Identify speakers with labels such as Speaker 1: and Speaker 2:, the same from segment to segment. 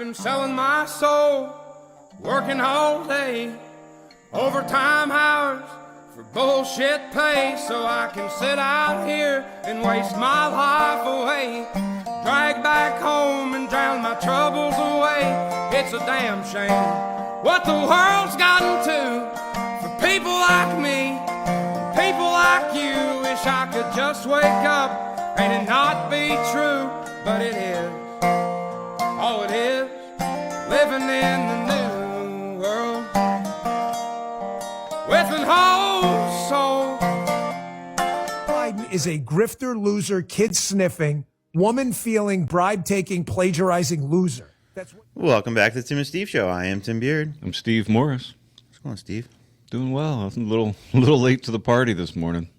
Speaker 1: been selling my soul, working all day, overtime hours for bullshit pay, so I can sit out here and waste my life away, drag back home and drown my troubles away. It's a damn shame what the world's gotten to for people like me, people like you. Wish I could just wake up and it not be true, but it is. Oh, it is living in the new world with an whole soul.
Speaker 2: Biden is a grifter, loser, kid sniffing, woman feeling, bribe taking, plagiarizing loser. That's what.
Speaker 3: Welcome back to the Tim and Steve Show. I am Tim Beard.
Speaker 4: I'm Steve Morris.
Speaker 3: What's going on, Steve?
Speaker 4: Doing well. I was a little late to the party this morning.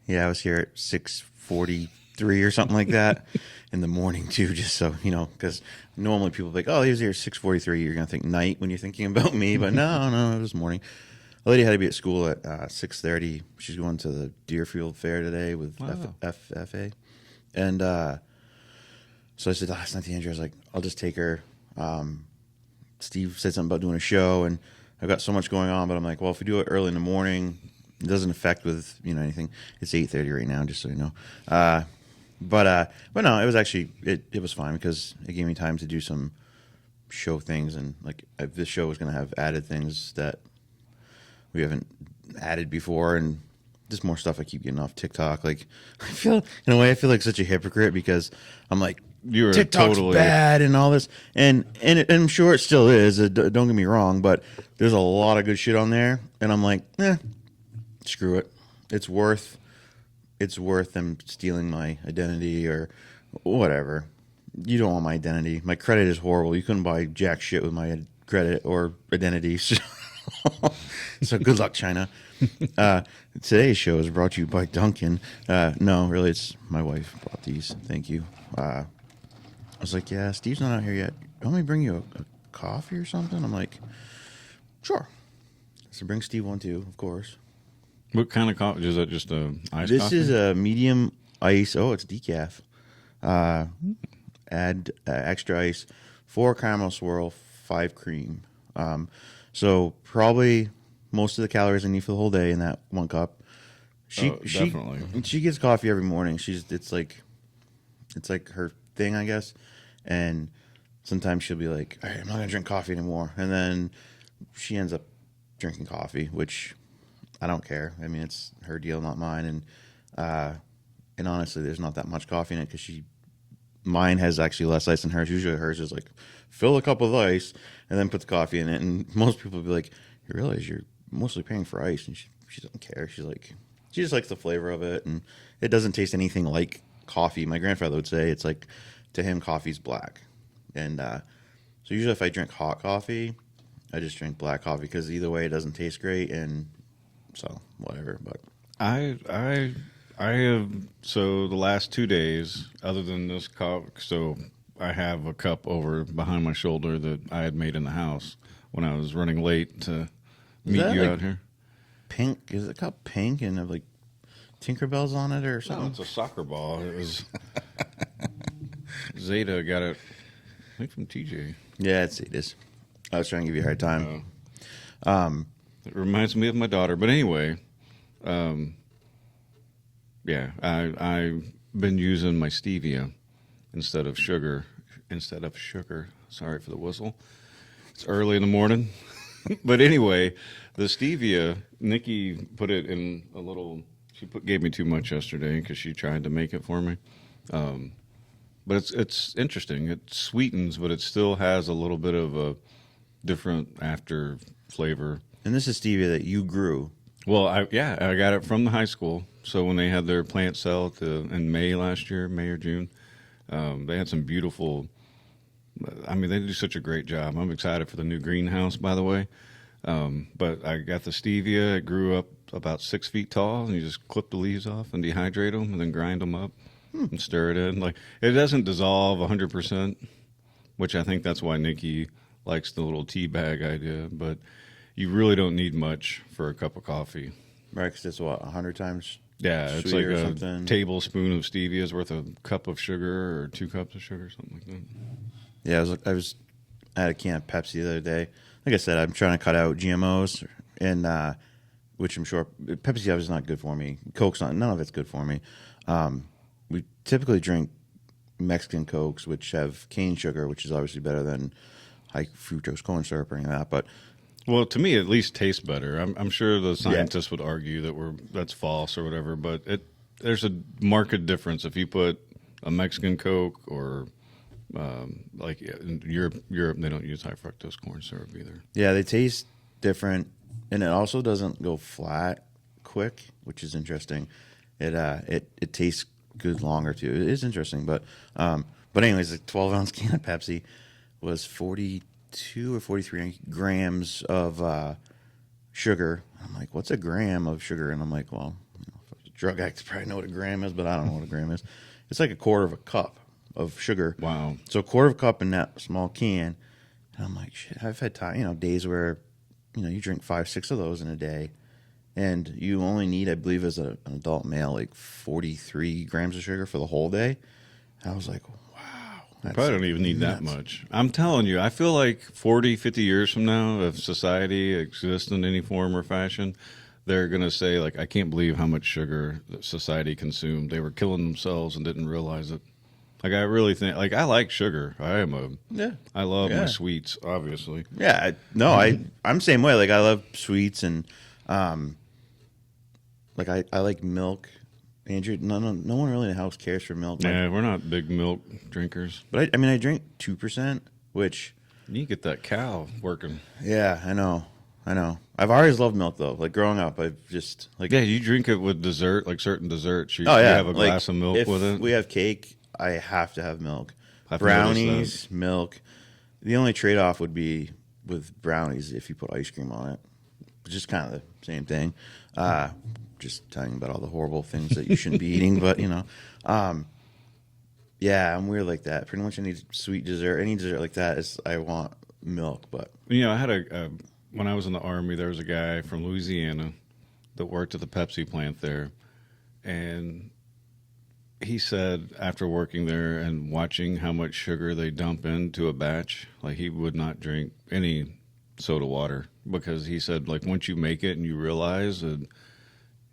Speaker 3: Yeah, I was here at 6:43 or something like that in the morning too, just so you know, because normally people are like, "Oh, he was here at 6:43." You're gonna think night when you're thinking about me, but no, it was morning. A lady had to be at school at 6:30. She's going to the Deerfield Fair today with FFA, and so I said, "It's not the Andrew." I was like, "I'll just take her." Steve said something about doing a show, and I've got so much going on, but I'm like, well, if we do it early in the morning, it doesn't affect with anything. It's 8:30 right now, just so you know. But no, it was actually it was fine because it gave me time to do some show things, and like this show was going to have added things that we haven't added before, and just more stuff I keep getting off TikTok. Like I feel like such a hypocrite because I'm like, TikTok's totally bad and all this, and I'm sure it still is. Don't get me wrong, but there's a lot of good shit on there, and I'm like, screw it. It's worth them stealing my identity or whatever. You don't want my identity. My credit is horrible. You couldn't buy jack shit with my credit or identity. So good luck, China. Today's show is brought to you by Duncan. No, really, it's my wife bought these. Thank you. I was like, yeah, Steve's not out here yet. Want me to bring you a coffee or something? I'm like, sure. So bring Steve one too, of course.
Speaker 4: What kind of coffee? Is that just a iced
Speaker 3: This
Speaker 4: coffee?
Speaker 3: is a medium ice. Oh, it's decaf. Add extra ice, 4 caramel swirl, 5 cream. So probably most of the calories I need for the whole day in that one cup.
Speaker 4: Definitely.
Speaker 3: She gets coffee every morning. It's like her thing, I guess. And sometimes she'll be like, all right, I'm not gonna drink coffee anymore. And then she ends up drinking coffee, which I don't care. I mean, it's her deal, not mine. And honestly, there's not that much coffee in it because mine has actually less ice than hers. Usually hers is like, fill a cup with ice and then put the coffee in it. And most people will be like, you realize you're mostly paying for ice. And she doesn't care. She just likes the flavor of it. And it doesn't taste anything like coffee. My grandfather would say it's like, to him, coffee's black. And so usually if I drink hot coffee, I just drink black coffee because either way it doesn't taste great. And so whatever. But
Speaker 4: I have, so the last 2 days, other than this cup, so I have a cup over behind my shoulder that I had made in the house when I was running late to meet you out here.
Speaker 3: Pink? Is the cup pink and have like Tinkerbells on it or something?
Speaker 4: No, it's a soccer ball. It was Zeta got it, I think, from TJ.
Speaker 3: Yeah, it is. I was trying to give you a hard time.
Speaker 4: It reminds me of my daughter. But anyway, yeah, I've been using my stevia instead of sugar. Sorry for the whistle. It's early in the morning. But anyway, the stevia, Nikki put it in a little, gave me too much yesterday because she tried to make it for me. But it's interesting. It sweetens, but it still has a little bit of a different after flavor.
Speaker 3: And this is stevia that you grew.
Speaker 4: Well, I got it from the high school. So when they had their plant sale in May last year, May or June, they had some beautiful. I mean, they do such a great job. I'm excited for the new greenhouse, by the way. But I got the stevia. It grew up about 6 feet tall, and you just clip the leaves off and dehydrate them, and then grind them up and stir it in. Like, it doesn't dissolve 100%, which I think that's why Nikki likes the little tea bag idea. But you really don't need much for a cup of coffee.
Speaker 3: Right, because it's what, 100 times.
Speaker 4: Yeah, it's like a
Speaker 3: something.
Speaker 4: Tablespoon of stevia is worth a cup of sugar or 2 cups of sugar, something like that.
Speaker 3: Yeah, I was I had a can of Pepsi the other day. Like I said, I'm trying to cut out GMOs, and which I'm sure Pepsi is not good for me. Coke's not. None of it's good for me. We typically drink Mexican Cokes, which have cane sugar, which is obviously better than high fructose corn syrup or any of that. But
Speaker 4: Well, to me, at least tastes better. I'm sure the scientists would argue that that's false or whatever, but there's a marked difference if you put a Mexican Coke or like in Europe, they don't use high fructose corn syrup either.
Speaker 3: yeah, they taste different, and it also doesn't go flat quick, which is interesting. It tastes good longer too. It is interesting, but anyways, the 12-ounce can of Pepsi was 42 or 43 grams of sugar. I'm like, what's a gram of sugar? And I'm like, well, drug addicts probably know what a gram is, but I don't know what a gram is. It's like a quarter of a cup of sugar.
Speaker 4: Wow.
Speaker 3: So a quarter of a cup in that small can. And I'm like, shit, I've had days where, you drink 5-6 of those in a day. And you only need, I believe, as an adult male, like 43 grams of sugar for the whole day. And I was like, wow.
Speaker 4: Probably don't even need that much. I'm telling you, I feel like 40, 50 years from now, if society exists in any form or fashion, they're going to say, like, I can't believe how much sugar society consumed. They were killing themselves and didn't realize it. Like, I really think, like, I like sugar. I love my sweets, obviously.
Speaker 3: Yeah. I'm the same way. Like, I love sweets and, like, I like milk. Andrew, no one really in the house cares for milk.
Speaker 4: Yeah, we're not big milk drinkers.
Speaker 3: But I drink 2%, which...
Speaker 4: You need to get that cow working.
Speaker 3: Yeah, I know. I've always loved milk, though. Like, growing up, I've just... like.
Speaker 4: Yeah, you drink it with dessert, like certain desserts. You
Speaker 3: Oh, yeah.
Speaker 4: have a glass of milk with it.
Speaker 3: If we have cake, I have to have milk.
Speaker 4: I've
Speaker 3: Brownies, milk. The only trade-off would be with brownies if you put ice cream on it. It's just kind of the same thing. Just telling you about all the horrible things that you shouldn't be eating, but, yeah, I'm weird like that. Pretty much any sweet dessert, any dessert like that, I want milk, but...
Speaker 4: I had when I was in the Army, there was a guy from Louisiana that worked at the Pepsi plant there, and he said after working there and watching how much sugar they dump into a batch, like, he would not drink any soda water, because he said, like, once you make it and you realize that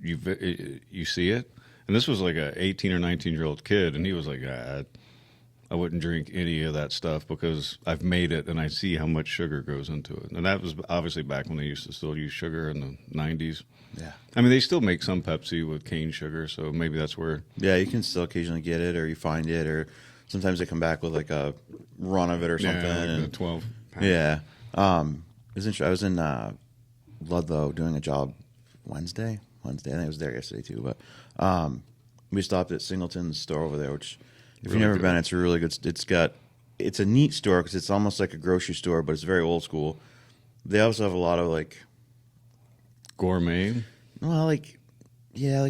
Speaker 4: you see it, and this was like a 18 or 19-year-old kid, and he was like, I wouldn't drink any of that stuff because I've made it and I see how much sugar goes into it. And that was obviously back when they used to still use sugar in the 90s.
Speaker 3: Yeah.
Speaker 4: I mean, they still make some Pepsi with cane sugar, so maybe that's where...
Speaker 3: Yeah, you can still occasionally get it, or you find it, or sometimes they come back with like a run of it or something.
Speaker 4: Yeah, like
Speaker 3: and,
Speaker 4: 12 pounds.
Speaker 3: Yeah. I was in Ludlow doing a job Wednesday. I think I was there yesterday too, but we stopped at Singleton's store over there, which, if you've never been, it's a really good. It's a neat store because it's almost like a grocery store, but it's very old school. They also have a lot of like
Speaker 4: gourmet.
Speaker 3: Well, like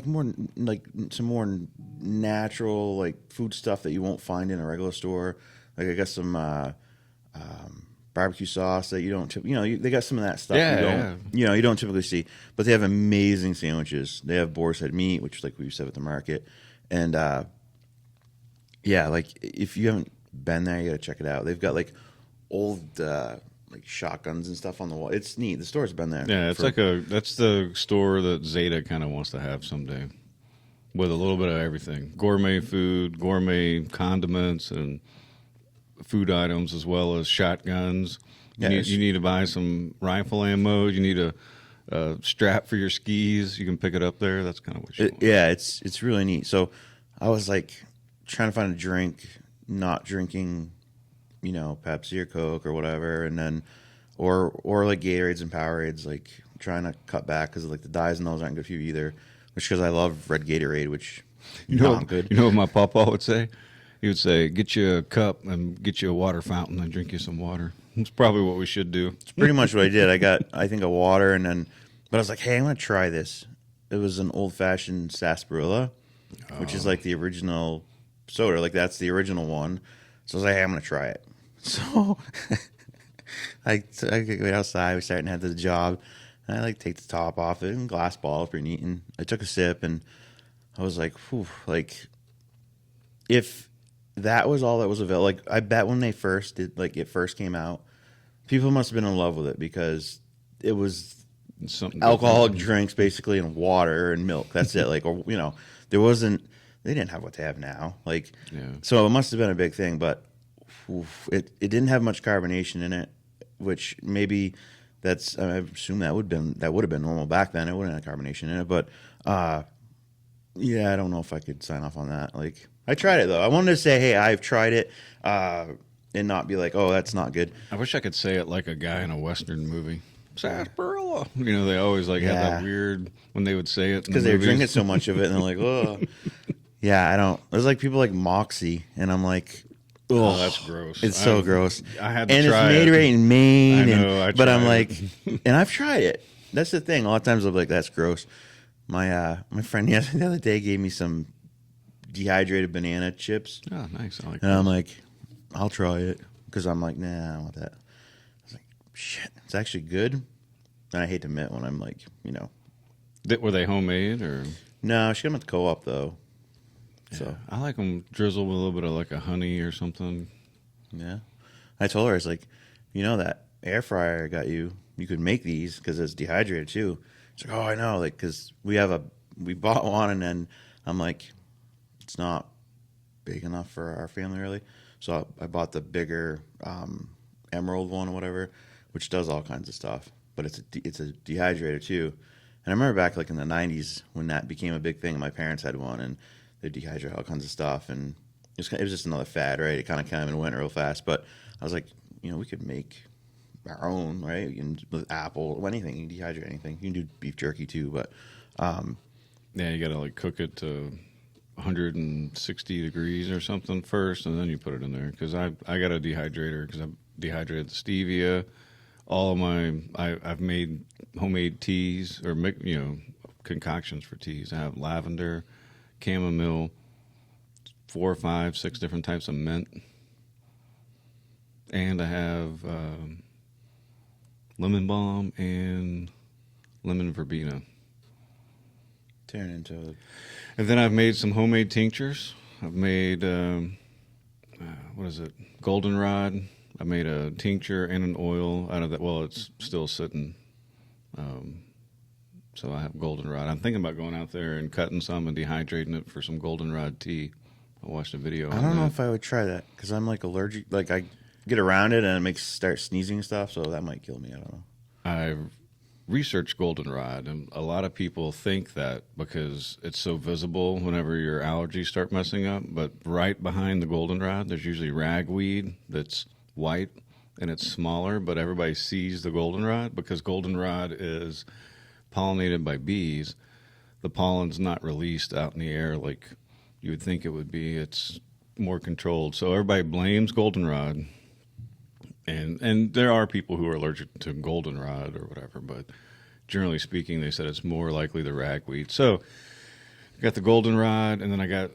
Speaker 3: more like some more natural like food stuff that you won't find in a regular store. Like I got some barbecue sauce that you don't, they got some of that stuff you don't typically see. But they have amazing sandwiches. They have boar's head meat, which is like we used to have at the market, and like if you haven't been there, you got to check it out. They've got like old like shotguns and stuff on the wall. It's neat. The store's been there.
Speaker 4: Yeah, that's the store that Zeta kind of wants to have someday, with a little bit of everything: gourmet food, gourmet condiments, and food items, as well as shotguns. You need to buy some rifle ammo. You need a strap for your skis. You can pick it up there. That's kind of what you want.
Speaker 3: Yeah, it's really neat. So I was like trying to find a drink, not drinking, Pepsi or Coke or whatever, and then or like Gatorades and Powerades, like trying to cut back because like the dyes in those aren't good for you either. Which because I love red Gatorade, which not good.
Speaker 4: You know what my papa would say? He would say, "Get you a cup and get you a water fountain and drink you some water." That's probably what we should do.
Speaker 3: It's pretty much what I did. I got, I think, a water, but I was like, hey, I'm going to try this. It was an old-fashioned sarsaparilla, which is like the original soda. Like, that's the original one. So I was like, hey, I'm going to try it. So I get outside. We started and had the job. And I, like, take the top off it, and glass bottle, pretty neat. And I took a sip, and I was like, whew, like, if that was all that was available. Like, I bet when they first did, like, it first came out, People must have been in love with it because it was
Speaker 4: It's something
Speaker 3: alcoholic
Speaker 4: different.
Speaker 3: drinks basically and water and milk. That's it. Like, or, there wasn't. They didn't have what they have now. Like,
Speaker 4: Yeah.
Speaker 3: so it must have been a big thing. But it didn't have much carbonation in it, which maybe that's. I assume that would have been normal back then. It wouldn't have carbonation in it, but yeah, I don't know if I could sign off on that. Like, I tried it though. I wanted to say, hey, I've tried it, and not be like, oh, that's not good.
Speaker 4: I wish I could say it like a guy in a Western movie. Sarsaparilla. They always like have
Speaker 3: Yeah.
Speaker 4: that weird when they would say it
Speaker 3: Because they were drinking so much of it, and they're like, oh, yeah, I don't. There's like people like Moxie, and I'm like,
Speaker 4: Oh, that's gross.
Speaker 3: it's so gross.
Speaker 4: I had to
Speaker 3: and
Speaker 4: try
Speaker 3: it's made
Speaker 4: it.
Speaker 3: right in Maine.
Speaker 4: I know,
Speaker 3: but I'm
Speaker 4: tried
Speaker 3: like,
Speaker 4: it.
Speaker 3: and I've tried it. That's the thing. A lot of times I'm like, that's gross. My friend the other day gave me some dehydrated banana chips,
Speaker 4: Oh, nice. I like
Speaker 3: and
Speaker 4: that.
Speaker 3: I'm like, I'll try it because I'm like, nah, I don't want that. I was like, shit, it's actually good. And I hate to admit when I'm like,
Speaker 4: Were they homemade or?
Speaker 3: no, she got them at the co-op though. So
Speaker 4: I like them drizzled with a little bit of like a honey or something.
Speaker 3: yeah, I told her, I was like, that air fryer I got you could make these because it's dehydrated too. She's like, oh, I know, like because we bought one and then I'm like, it's not big enough for our family really. So I bought the bigger emerald one or whatever, which does all kinds of stuff, but it's a dehydrator too. And I remember back like in the 90s when that became a big thing. My parents had one and they dehydrate all kinds of stuff, and it was just another fad, right? It kind of came and went real fast. But I was like, we could make our own, right? With apple, anything. You can dehydrate anything. You can do beef jerky too, but
Speaker 4: Yeah, you got to like cook it to 160 degrees or something first, and then you put it in there. Because I got a dehydrator because I've dehydrated the stevia. All of I've made homemade teas or concoctions for teas. I have lavender, chamomile, 4, 5, 6 different types of mint, and I have lemon balm and lemon verbena.
Speaker 3: turn into
Speaker 4: And then I've made some homemade tinctures. I've made goldenrod. I made a tincture and an oil out of that. Well, it's still sitting. So I have goldenrod. I'm thinking about going out there and cutting some and dehydrating it for some goldenrod tea. I watched a video.
Speaker 3: I don't know if I would try that because I'm like allergic. Like I get around it and it start sneezing and stuff, so that might kill me. I don't know.
Speaker 4: I've researched goldenrod, and a lot of people think that because it's so visible whenever your allergies start messing up. But right behind the goldenrod, there's usually ragweed that's white and it's smaller, but everybody sees the goldenrod because goldenrod is pollinated by bees. The pollen's not released out in the air like you would think it would be. It's more controlled. So everybody blames goldenrod. And there are people who are allergic to goldenrod or whatever, but generally speaking, they said it's more likely the ragweed. So I got the goldenrod, and then I got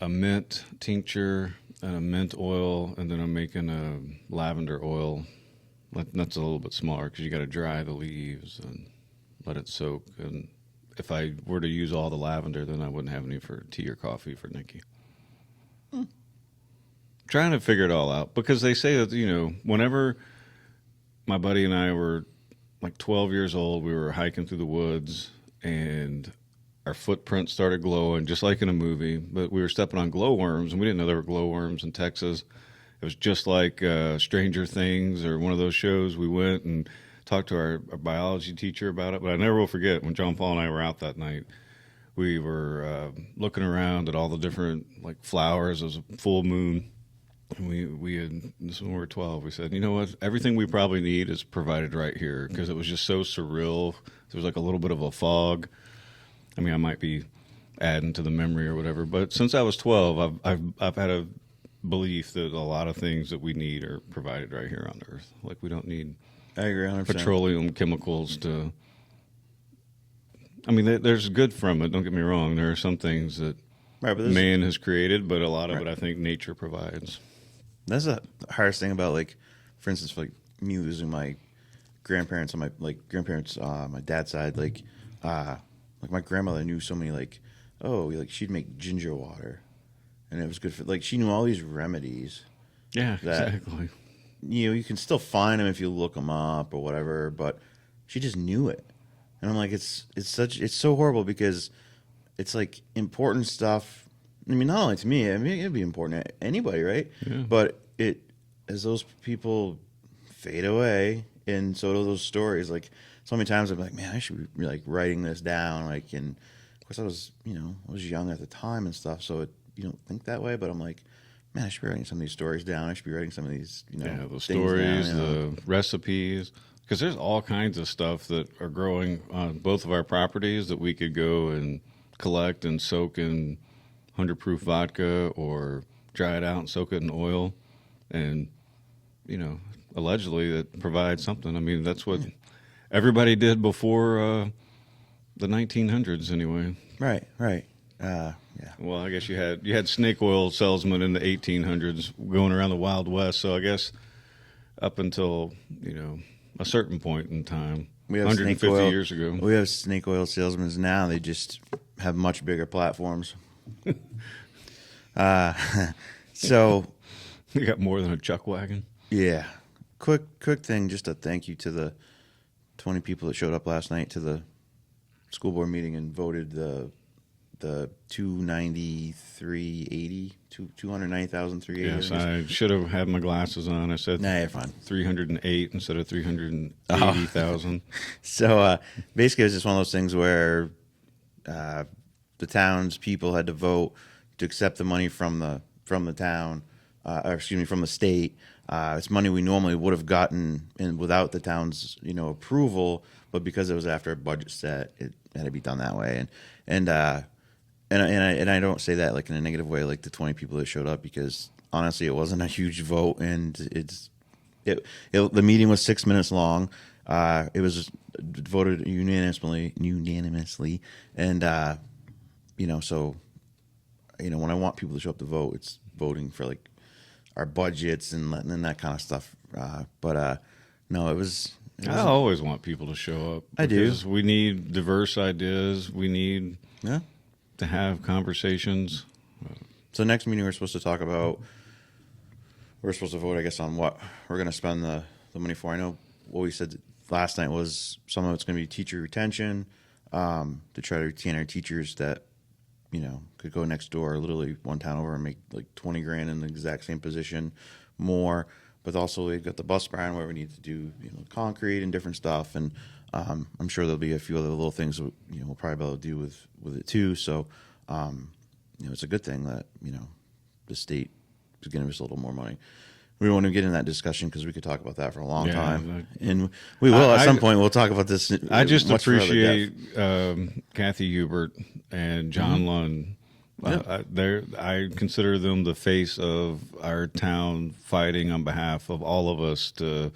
Speaker 4: a mint tincture and a mint oil, and then I'm making a lavender oil. That's a little bit smaller because you got to dry the leaves and let it soak. And if I were to use all the lavender, then I wouldn't have any for tea or coffee for Nikki. Trying to figure it all out because they say that, whenever my buddy and I were like 12 years old, we were hiking through the woods and our footprints started glowing just like in a movie, but we were stepping on glowworms and we didn't know there were glowworms in Texas. It was just like Stranger Things or one of those shows. We went and talked to our biology teacher about it, but I never will forget when John Paul and I were out that night. We were looking around at all the different like flowers. It was a full moon. And we had, this when we were 12, we said, you know what, everything we probably need is provided right here because it was just so surreal. There was like a little bit of a fog. I mean, I might be adding to the memory or whatever, but since I was 12, I've had a belief that a lot of things that we need are provided right here on Earth. Like we don't need
Speaker 3: I agree 100%.
Speaker 4: petroleum chemicals to. I mean, there's good from it. Don't get me wrong. There are some things that
Speaker 3: Right, but
Speaker 4: man has created, but a lot of it I think nature provides.
Speaker 3: that's the hardest thing about, like, for instance, like me losing my grandparents on my my dad's side, like my grandmother knew so many she'd make ginger water, and it was good for she knew all these remedies.
Speaker 4: Yeah,
Speaker 3: That-
Speaker 4: exactly.
Speaker 3: you can still find them if you look them up or whatever, but she just knew it. And I'm like, it's so horrible because it's like important stuff. I mean, not only to me, I mean, it'd be important to anybody, right?
Speaker 4: Yeah.
Speaker 3: But as those people fade away, and so do those stories. Like, so many times I'm like, man, I should be like writing this down. Like, and of course I was young at the time and stuff, so you don't think that way. But I'm like, man, I should be writing some of these stories down. I should be writing some of these,
Speaker 4: the
Speaker 3: things
Speaker 4: stories,
Speaker 3: down,
Speaker 4: the recipes, because there's all kinds of stuff that are growing on both of our properties that we could go and collect and soak in 100 proof vodka or dry it out and soak it in oil, and allegedly that provides something. I mean, that's what everybody did before the 1900s, anyway.
Speaker 3: Right. Yeah.
Speaker 4: Well, I guess you had snake oil salesmen in the 1800s going around the Wild West. So I guess up until a certain point in time,
Speaker 3: We have
Speaker 4: 150 years ago,
Speaker 3: We have snake oil salesmen now. They just have much bigger platforms. So
Speaker 4: you got more than a chuck wagon.
Speaker 3: yeah, quick thing. Just a thank you to the 20 people that showed up last night to the school board meeting and voted the 290,380, 290,380.
Speaker 4: Yes, I should have had my glasses on. I said
Speaker 3: Nah, you're fine.
Speaker 4: 308 instead of 380,000.
Speaker 3: So basically, it was just one of those things where the town's people had to vote to accept the money from the town, from the state. It's money we normally would have gotten without the town's approval, but because it was after a budget set, it had to be done that way. And I don't say that like in a negative way, like the 20 people that showed up, because honestly, it wasn't a huge vote, and the meeting was 6 minutes long. It was voted unanimously, and so when I want people to show up to vote, it's voting for like our budgets and that kind of stuff. No, it was.
Speaker 4: I always want people to show up.
Speaker 3: I do.
Speaker 4: Because we need diverse ideas. We need
Speaker 3: Yeah.
Speaker 4: to have conversations.
Speaker 3: So next meeting, we're supposed to talk about. We're supposed to vote, I guess, on what we're going to spend the money for. I know what we said last night was some of it's going to be teacher retention, to try to retain our teachers that could go next door, literally one town over, and make like 20 grand in the exact same position more. But also we've got the bus barn where we need to do concrete and different stuff, and I'm sure there'll be a few other little things that, we'll probably be able to do with it too. So it's a good thing that the state is giving us a little more money. We don't want to get in that discussion because we could talk about that for a long time, and we will at some point. We'll talk about this.
Speaker 4: I just
Speaker 3: much further
Speaker 4: appreciate
Speaker 3: depth.
Speaker 4: Kathy Hubert and John Lund. I consider them the face of our town, fighting on behalf of all of us to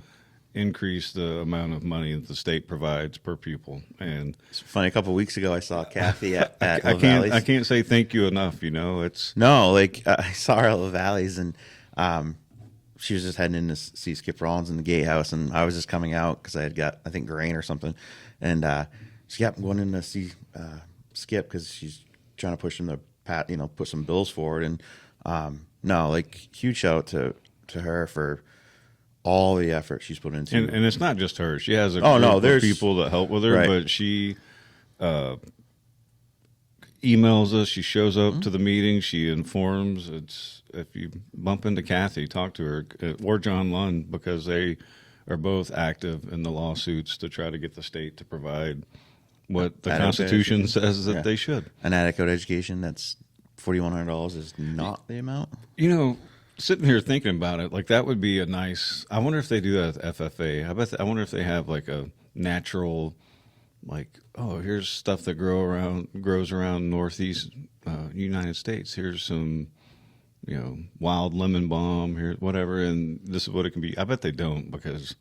Speaker 4: increase the amount of money that the state provides per pupil. And
Speaker 3: It's funny. A couple of weeks ago, I saw Kathy at
Speaker 4: I can't say thank you enough. It's
Speaker 3: I saw her at La Valley's, and she was just heading in to see Skip Rollins in the gatehouse, and I was just coming out because I had got, I think, grain or something, and she kept going in to see Skip because she's trying to push him to put some bills forward, and huge shout out to her for all the effort she's put into.
Speaker 4: And it's not just her. She has a
Speaker 3: Oh,
Speaker 4: group
Speaker 3: no,
Speaker 4: of
Speaker 3: there's-
Speaker 4: people that help with her,
Speaker 3: Right.
Speaker 4: but she emails us. She shows up to the meeting. She informs. If you bump into Kathy, talk to her, or John Lund, because they are both active in the lawsuits to try to get the state to provide what the
Speaker 3: Adequate
Speaker 4: Constitution
Speaker 3: education.
Speaker 4: says that
Speaker 3: Yeah.
Speaker 4: they should.
Speaker 3: An adequate education, that's $4,100 is not the amount.
Speaker 4: Sitting here thinking about it, like that would be a nice. I wonder if they do that at FFA. I wonder if they have like a natural, like, oh, here's stuff that grows around Northeast United States. Here's some, wild lemon balm. Here, whatever, and this is what it can be. I bet they don't because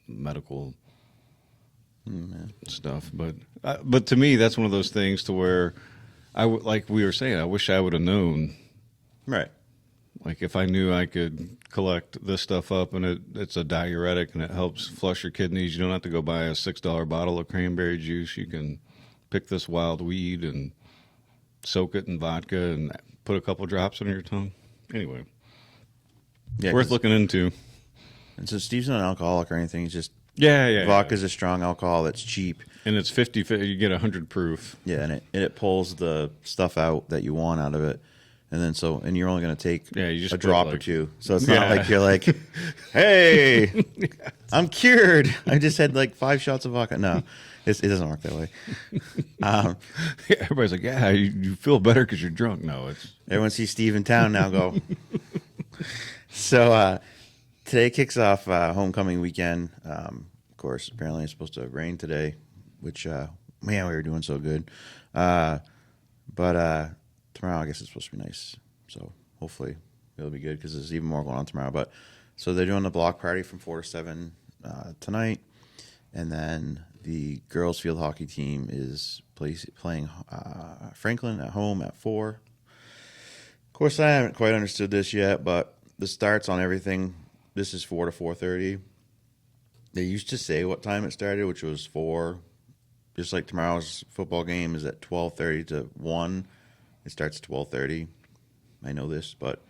Speaker 4: medical stuff. But to me, that's one of those things to where like we were saying, I wish I would have known.
Speaker 3: Right.
Speaker 4: Like if I knew I could collect this stuff up and it's a diuretic and it helps flush your kidneys, you don't have to go buy a $6 bottle of cranberry juice. You can pick this wild weed and soak it in vodka and put a couple drops on your tongue. Anyway,
Speaker 3: Yeah,
Speaker 4: worth
Speaker 3: 'cause
Speaker 4: looking into.
Speaker 3: And so Steve's not an alcoholic or anything. He's just
Speaker 4: Yeah.
Speaker 3: vodka's a strong alcohol that's cheap.
Speaker 4: And it's 50, you get 100 proof.
Speaker 3: Yeah, and it pulls the stuff out that you want out of it. And then and you're only going to take
Speaker 4: you just
Speaker 3: a
Speaker 4: put,
Speaker 3: drop or
Speaker 4: like-
Speaker 3: two. So it's not like you're like, hey, I'm cured. I just had like 5 shots of vodka. No, it doesn't work that way.
Speaker 4: Everybody's like, yeah, you feel better because you're drunk. No, it's
Speaker 3: Everyone sees Steve in town now go. So today kicks off homecoming weekend. Of course, apparently it's supposed to rain today, which, man, we were doing so good. But tomorrow, I guess it's supposed to be nice. So hopefully it'll be good because there's even more going on tomorrow. But so they're doing the block party from 4 to 7 tonight. And then the girls field hockey team is playing Franklin at home at 4. Of course, I haven't quite understood this yet, but the starts on everything, this is 4 to 4:30. They used to say what time it started, which was 4. Just like tomorrow's football game is at 12:30 to 1. It starts at 12:30. I know this, but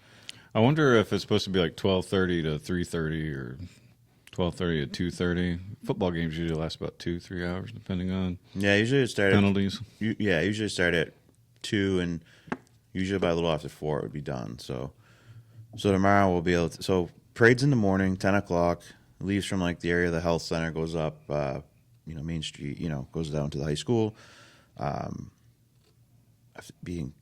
Speaker 4: I wonder if it's supposed to be like 12:30 to 3:30 or 12:30 to 2:30. Football games usually last about 2-3 hours, depending on
Speaker 3: yeah, usually it started.
Speaker 4: penalties.
Speaker 3: Usually start at 2, and usually by a little after 4 it would be done. So tomorrow we'll be able to. So parade's in the morning, 10 o'clock. Leaves from like the area of the health center, goes up, Main Street, goes down to the high school. Being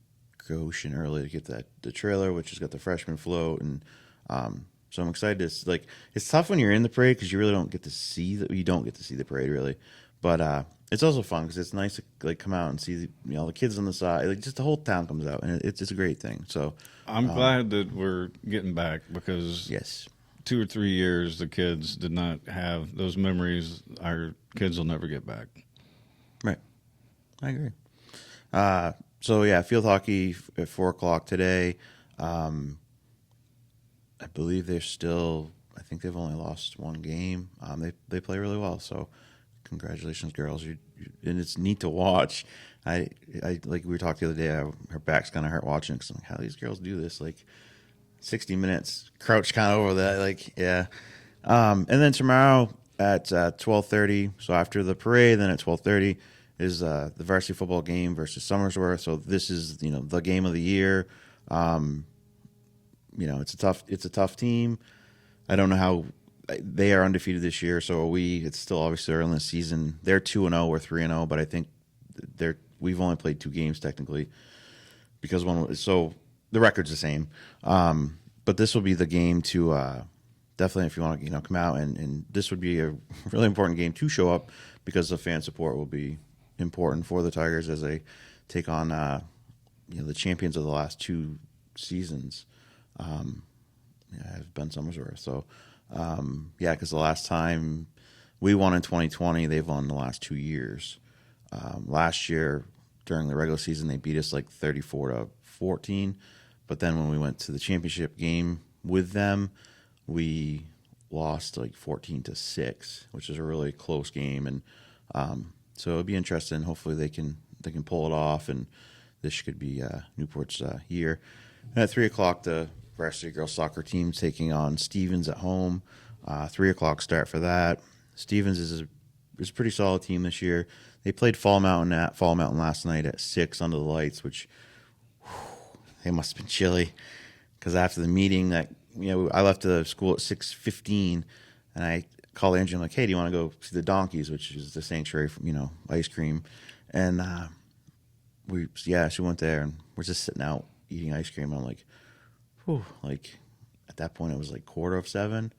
Speaker 3: Goshen early to get the trailer, which has got the freshman float, and so I'm excited. It's tough when you're in the parade because you really don't get to see you don't get to see the parade really, but it's also fun because it's nice to like come out and see the kids on the side, like just the whole town comes out, and it's a great thing. So
Speaker 4: I'm glad that we're getting back because
Speaker 3: yes.
Speaker 4: 2 or 3 years the kids did not have those memories. Our kids will never get back.
Speaker 3: Right. I agree. So yeah, field hockey at 4 o'clock today. I believe I think they've only lost 1 game. They play really well. So congratulations, girls. And it's neat to watch. I like we were talking the other day, her back's kind of hurt watching because I'm like, how do these girls do this? Like 60 minutes, crouched kind of over that. Like, yeah. And then tomorrow at 12:30, so after the parade, then at 12:30 is the varsity football game versus Somersworth. So this is, the game of the year. It's a tough team. I don't know how they are undefeated this year. So are we. It's still obviously early in the season. They're 2-0, we're 3-0, but I think we've only played 2 games technically because so the record's the same. But this will be the game to definitely, if you want to come out, and this would be a really important game to show up because the fan support will be important for the Tigers as they take on the champions of the last 2 seasons. Have been Somersworth. So because the last time we won in 2020, they've won the last 2 years. Last year during the regular season, they beat us like 34-14. But then when we went to the championship game with them, we lost like 14-6, which is a really close game. And so it'll be interesting. Hopefully they can pull it off, and this could be Newport's year. And at 3 o'clock, the varsity girls soccer team taking on Stevens at home. 3 o'clock start for that. Stevens is a pretty solid team this year. They played Fall Mountain last night at 6 under the lights, which they must have been chilly because after the meeting I left the school at 6:15, and I called Angie. I'm like, hey, do you want to go see the donkeys, which is the sanctuary for ice cream? And she went there, and we're just sitting out eating ice cream. And I'm like, whew, like at that point it was like 6:45, and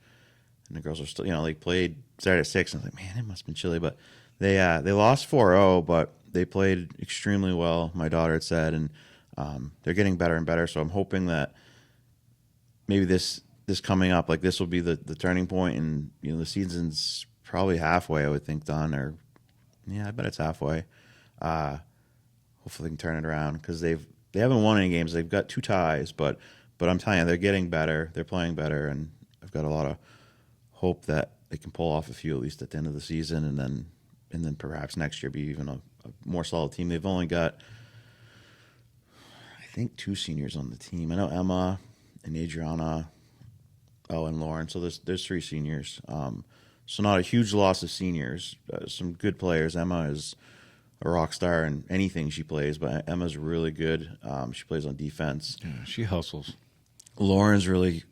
Speaker 3: the girls are still started at 6. And I was like, man, it must have been chilly, but they lost 4-0, but they played extremely well. My daughter had said, and they're getting better and better. So I'm hoping that maybe this coming up, like this will be the turning point, and the season's probably halfway, I would think, done, or I bet it's halfway. Hopefully they can turn it around because they haven't won any games. They've got 2 ties, but I'm telling you, they're getting better. They're playing better, and I've got a lot of hope that they can pull off a few at least at the end of the season, and then perhaps next year be even a more solid team. They've only got, I think, 2 seniors on the team. I know Emma and Adriana Oh, and Lauren. So there's 3 seniors. So not a huge loss of seniors. Some good players. Emma is a rock star in anything she plays, but Emma's really good. She plays on defense.
Speaker 4: Yeah, she hustles.
Speaker 3: Lauren's really,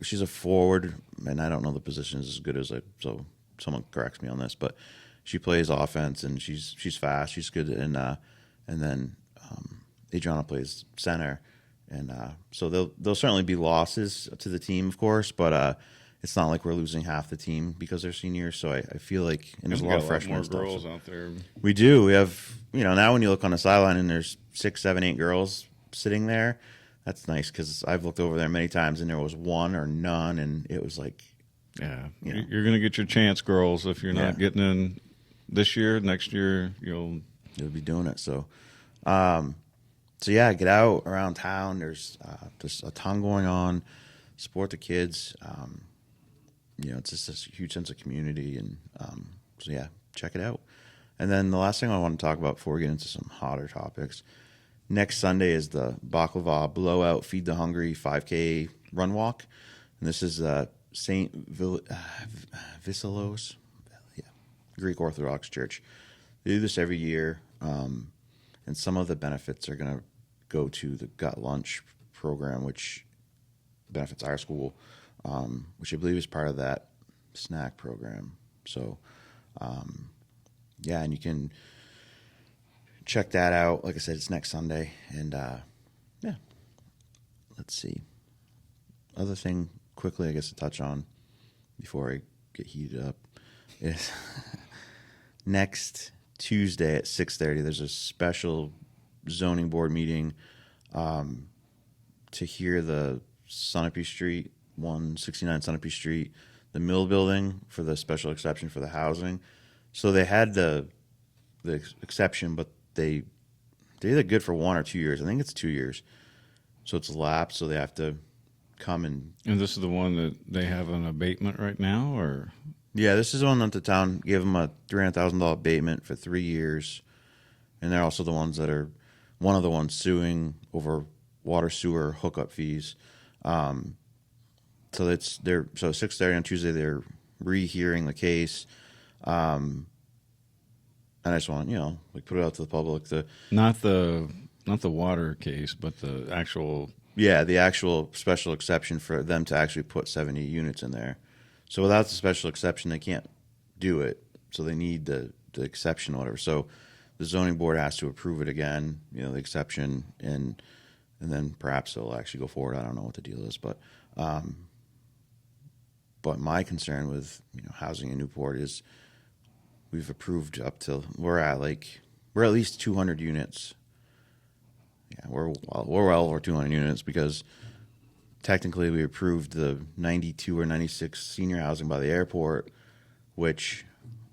Speaker 3: she's a forward, and I don't know the positions as good as so someone corrects me on this, but she plays offense, and she's fast. She's good, and then Adriana plays center, and so there'll certainly be losses to the team, of course, but it's not like we're losing half the team because they're seniors. So I feel like, and there's a lot of freshmen
Speaker 4: more
Speaker 3: and stuff.
Speaker 4: girls
Speaker 3: So
Speaker 4: out there.
Speaker 3: we do. We have, now when you look on the sideline and there's 6, 7, 8 girls sitting there, that's nice because I've looked over there many times and there was one or none, and it was like,
Speaker 4: Yeah,
Speaker 3: You know.
Speaker 4: you're going to get your chance, girls. If you're not
Speaker 3: Yeah.
Speaker 4: getting in this year, next year you'll
Speaker 3: be doing it. So, yeah, get out around town. There's a ton going on. Support the kids. It's just this huge sense of community, and so yeah, check it out. And then the last thing I want to talk about before we get into some hotter topics, next Sunday is the Baklava Blowout Feed the Hungry 5K Run Walk, and this is St. Vasilos, Greek Orthodox Church. They do this every year, and some of the benefits are going to go to the Gut Lunch program, which benefits our school, which I believe is part of that snack program. So, and you can check that out. Like I said, it's next Sunday, and let's see. Other thing, quickly, I guess to touch on before I get heated up is next Tuesday at 6:30. There's a special zoning board meeting to hear the Sunapee Street, 169 Sunapee Street, the mill building for the special exception for the housing. So they had the exception, but they either good for 1 or 2 years. I think it's 2 years. So it's lapsed, so they have to come and...
Speaker 4: And this is the one that they have an abatement right now, or?
Speaker 3: Yeah, this is the one that the town gave them a $300,000 abatement for 3 years. And they're also the ones that are one of the ones suing over water sewer hookup fees. So 6:30 on Tuesday they're rehearing the case. And I just want put it out to the public.
Speaker 4: Not the water case, but the actual.
Speaker 3: Yeah, the actual special exception for them to actually put 70 units in there. So without the special exception, they can't do it. So they need the exception or whatever. So the zoning board has to approve it again, the exception, and then perhaps they'll actually go forward. I don't know what the deal is, but my concern with housing in Newport is we've approved up till we're at least 200 units. Yeah, we're well over 200 units because technically we approved the 92 or 96 senior housing by the airport, which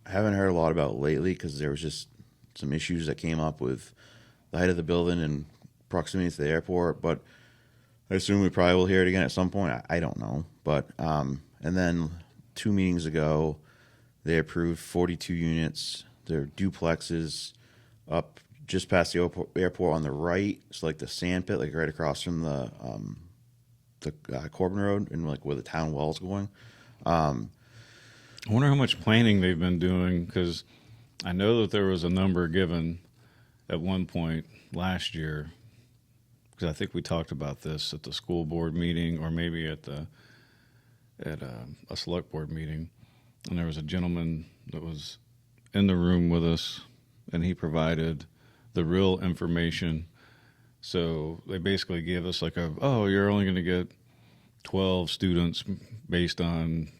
Speaker 3: I haven't heard a lot about lately because there was just some issues that came up with the height of the building and proximity to the airport. But I assume we probably will hear it again at some point. I don't know. But and then 2 meetings ago, they approved 42 units. They're duplexes up just past the airport on the right. It's like the sand pit, like right across from the Corbin Road and where the town well is going.
Speaker 4: I wonder how much planning they've been doing, because I know that there was a number given at one point last year, because I think we talked about this at the school board meeting or maybe at a select board meeting, and there was a gentleman that was in the room with us, and he provided the real information. So they basically gave us you're only going to get 12 students based on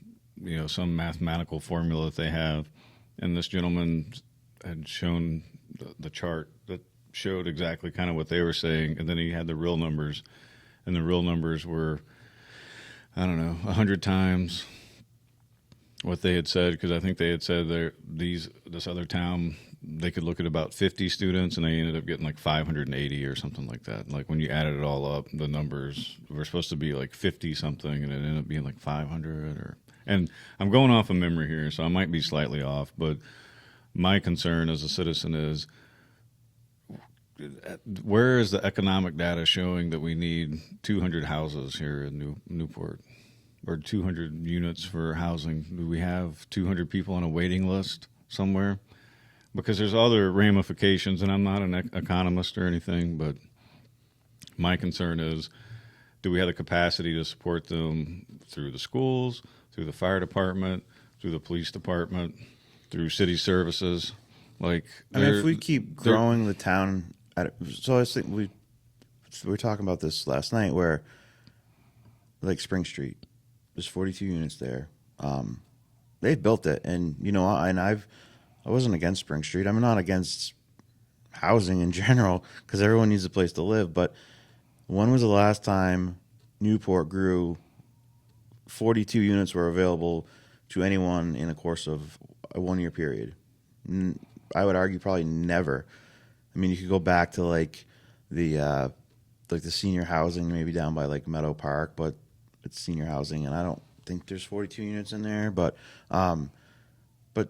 Speaker 4: some mathematical formula that they have, and this gentleman had shown the chart that showed exactly kind of what they were saying, and then he had the real numbers, and the real numbers were 100 times what they had said, because I think they had said this other town they could look at about 50 students, and they ended up getting 580 or something like that. Like when you added it all up, the numbers were supposed to be 50 something, and it ended up being 500 and I'm going off of memory here, so I might be slightly off, but my concern as a citizen is, where is the economic data showing that we need 200 houses here in Newport? or 200 units for housing. Do we have 200 people on a waiting list somewhere? Because there's other ramifications, and I'm not an economist or anything, but my concern is, do we have the capacity to support them through the schools, through the fire department, through the police department, through city services? Like,
Speaker 3: I mean, if we keep growing the town, so I was thinking we were talking about this last night, where like Spring Street, there's 42 units there. They've built it, and and I wasn't against Spring Street. I'm not against housing in general because everyone needs a place to live. But when was the last time Newport grew 42 units were available to anyone in the course of a 1 year period? I would argue probably never. I mean, you could go back to like the senior housing maybe down by like Meadow Park, but it's senior housing, and I don't think there's 42 units in there. But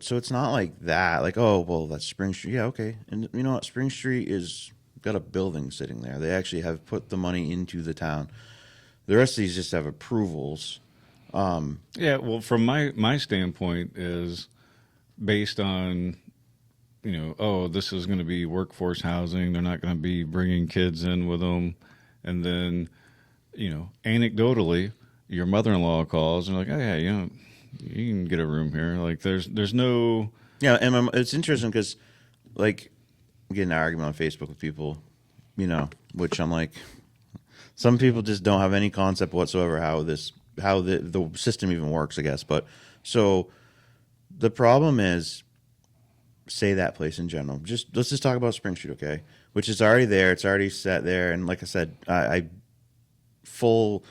Speaker 3: so it's not like that. Like, oh well, that's Spring Street. Yeah, okay. And you know what? Spring Street is got a building sitting there. They actually have put the money into the town. The rest of these just have approvals.
Speaker 4: Yeah, well, from my standpoint is based on, oh, this is going to be workforce housing. They're not going to be bringing kids in with them. And then, anecdotally, your mother-in-law calls and like, oh, yeah, you can get a room here. Like, there's no...
Speaker 3: Yeah, and it's interesting because, like, I'm getting an argument on Facebook with people, which I'm like, some people just don't have any concept whatsoever how the system even works, I guess. But so the problem is, say that place in general. Let's just talk about Spring Street, okay? Which is already there. It's already set there. And like I said, I full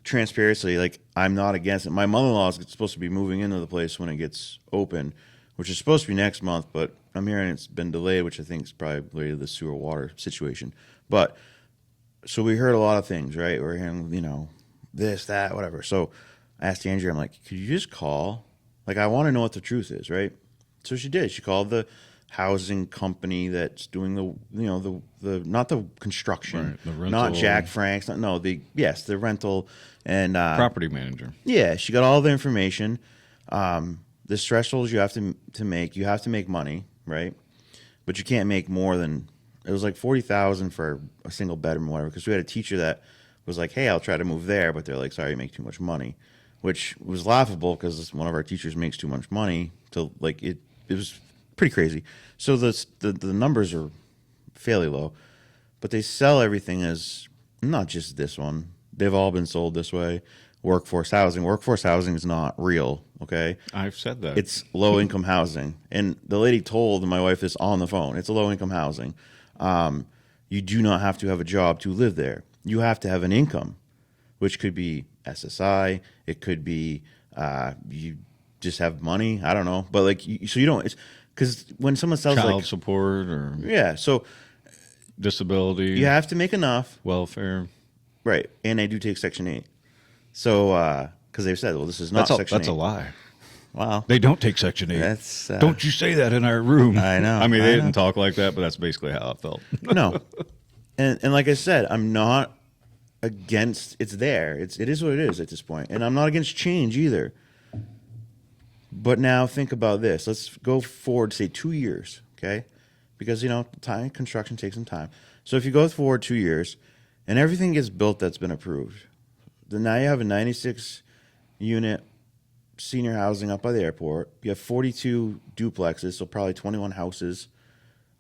Speaker 3: transparency, like I'm not against it. My mother-in-law is supposed to be moving into the place when it gets open, which is supposed to be next month, but I'm hearing it's been delayed, which I think is probably related to the sewer water situation. But so we heard a lot of things, right? We're hearing, this, that, whatever. So I asked Andrea, I'm like, could you just call? Like, I want to know what the truth is, right? So she did. She called the housing company that's doing the not the construction,
Speaker 4: right, the rental,
Speaker 3: not Jack Frank's, the rental and
Speaker 4: property manager.
Speaker 3: Yeah, she got all the information. The thresholds you have to make. You have to make money, right? But you can't make more than, it was like $40,000 for a single bedroom or whatever. Because we had a teacher that was like, "Hey, I'll try to move there," but they're like, "Sorry, you make too much money," which was laughable because one of our teachers makes too much money. To like it was pretty crazy. So the numbers are fairly low, but they sell everything as not just this one. They've all been sold this way. Workforce housing. Workforce housing is not real, okay?
Speaker 4: I've said that.
Speaker 3: It's low-income housing. And the lady told my wife this on the phone. It's a low-income housing. You do not have to have a job to live there. You have to have an income, which could be SSI. It could be you just have money. I don't know. But, like, so you don't – it's because when someone sells,
Speaker 4: child support or –
Speaker 3: yeah, so –
Speaker 4: disability.
Speaker 3: You have to make enough.
Speaker 4: Welfare.
Speaker 3: Right. And they do take Section 8. So, because they've said, well, this is not Section 8.
Speaker 4: That's a lie.
Speaker 3: Wow.
Speaker 4: They don't take Section 8.
Speaker 3: That's
Speaker 4: don't you say that in our room.
Speaker 3: I know.
Speaker 4: I mean, they didn't talk like that, but that's basically how it felt.
Speaker 3: No. And like I said, I'm not against, it's there. It is what it is at this point. And I'm not against change either. But now think about this. Let's go forward, say 2 years, okay? Because, construction takes some time. So if you go forward 2 years and everything gets built that's been approved, then now you have a 96-unit senior housing up by the airport. You have 42 duplexes, so probably 21 houses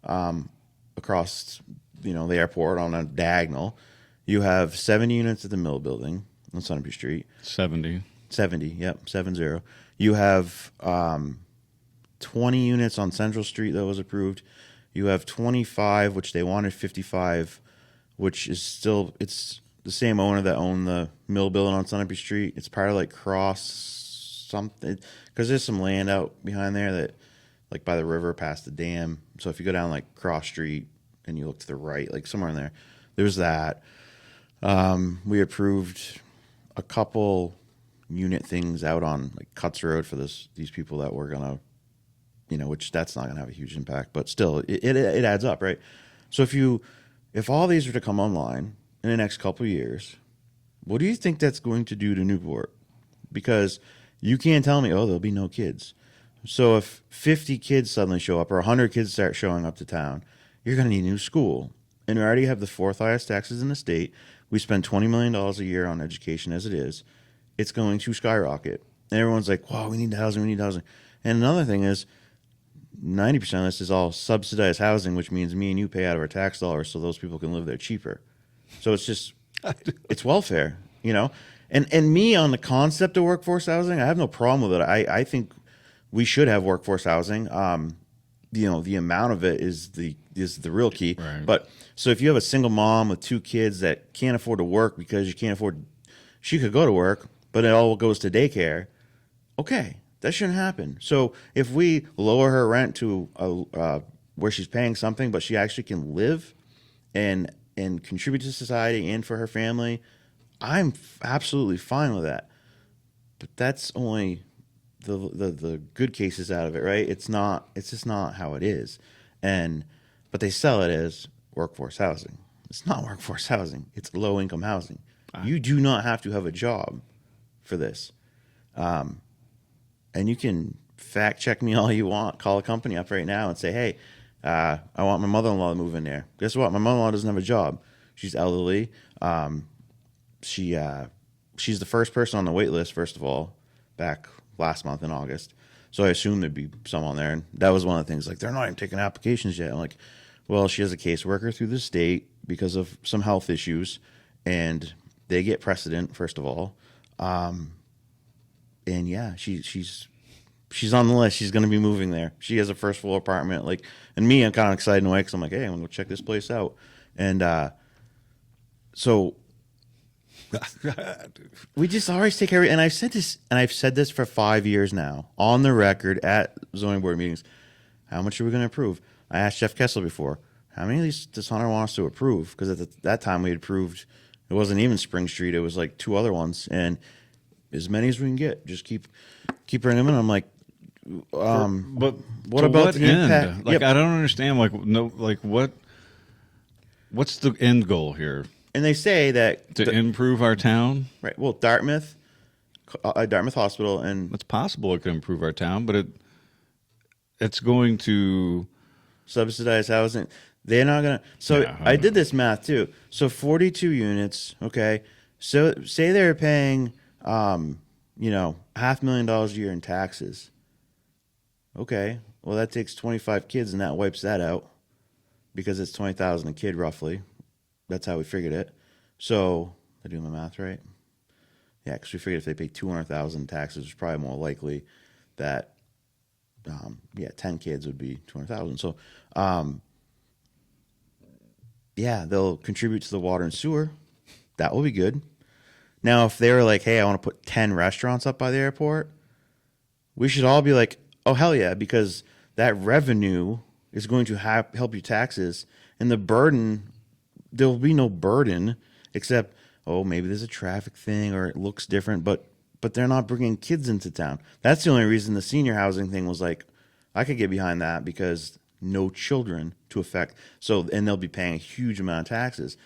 Speaker 3: across, the airport on a diagonal. You have 7 units at the Mill Building on Sunapee Street.
Speaker 4: 70,
Speaker 3: yep, 70. You have 20 units on Central Street that was approved. You have 25, which they wanted 55, which is still, it's the same owner that owned the Mill Building on Sunapee Street. It's part of like Cross something, because there's some land out behind there that, like by the river past the dam. So if you go down like Cross Street and you look to the right, like somewhere in there, there's that. We approved a couple unit things out on like Cuts Road for these people that were gonna, which that's not gonna have a huge impact, but still it adds up, right? So if all these are to come online in the next couple of years, what do you think that's going to do to Newport? because you can't tell me, oh, there'll be no kids. So if 50 kids suddenly show up or 100 kids start showing up to town, you're going to need a new school. And we already have the fourth highest taxes in the state. We spend $20 million a year on education as it is. It's going to skyrocket. And everyone's like, wow, we need housing, we need housing. And another thing is 90% of this is all subsidized housing, which means me and you pay out of our tax dollars so those people can live there cheaper. So it's just, it's welfare, you know? And me on the concept of workforce housing, I have no problem with it. I think we should have workforce housing. You know, the amount of it is the real key.
Speaker 4: Right.
Speaker 3: But so if you have a single mom with 2 kids that can't afford to work because you can't afford, she could go to work, but it all goes to daycare. Okay, that shouldn't happen. So if we lower her rent to where she's paying something, but she actually can live and contribute to society and for her family, I'm absolutely fine with that. But that's only the good cases out of it, right? It's just not how it is. But they sell it as workforce housing. It's not workforce housing. It's low income housing. You do not have to have a job for this. And you can fact check me all you want. Call a company up right now and say, hey, I want my mother-in-law to move in there. Guess what? My mother-in-law doesn't have a job. She's elderly. She's the first person on the wait list, first of all, back last month in August. So I assumed there'd be some on there. And that was one of the things, like, they're not even taking applications yet. I'm like, well, she has a caseworker through the state because of some health issues, and they get precedent, first of all. And yeah, she's on the list. She's going to be moving there. She has a first floor apartment. Like, and me, I'm kind of excited in a way because I'm like, hey, I'm going to go check this place out. And so we just always take care of it. And I've said this for 5 years now on the record at zoning board meetings. How much are we going to approve? I asked Jeff Kessel before, how many of these does Hunter want us to approve? Because at that time we had approved, it wasn't even Spring Street. It was like 2 other ones. And as many as we can get, just keep bringing them in. I'm like,
Speaker 4: but
Speaker 3: what about
Speaker 4: what
Speaker 3: the
Speaker 4: end?
Speaker 3: impact?
Speaker 4: Like,
Speaker 3: Yep.
Speaker 4: I don't understand. What's the end goal here?
Speaker 3: And they say that
Speaker 4: To improve our town?
Speaker 3: right. Well, Dartmouth Hospital, and
Speaker 4: It's possible it could improve our town, but it's going to.
Speaker 3: subsidized housing. They're not gonna. So
Speaker 4: Yeah,
Speaker 3: I did this math too. So 42 units. Okay. So say they're paying, $500,000 a year in taxes. Okay. Well, that takes 25 kids, and that wipes that out because it's 20,000 a kid roughly. That's how we figured it. So I do my math right. Yeah, because we figured if they pay 200,000 taxes, it's probably more likely that 10 kids would be 200,000. So, they'll contribute to the water and sewer. That will be good. Now, if they were like, hey, I want to put 10 restaurants up by the airport, we should all be like, oh, hell yeah, because that revenue is going to help your taxes. And the burden, there will be no burden except, oh, maybe there's a traffic thing or it looks different, but they're not bringing kids into town. That's the only reason the senior housing thing was like, I could get behind that because no children to affect. So, and they'll be paying a huge amount of taxes.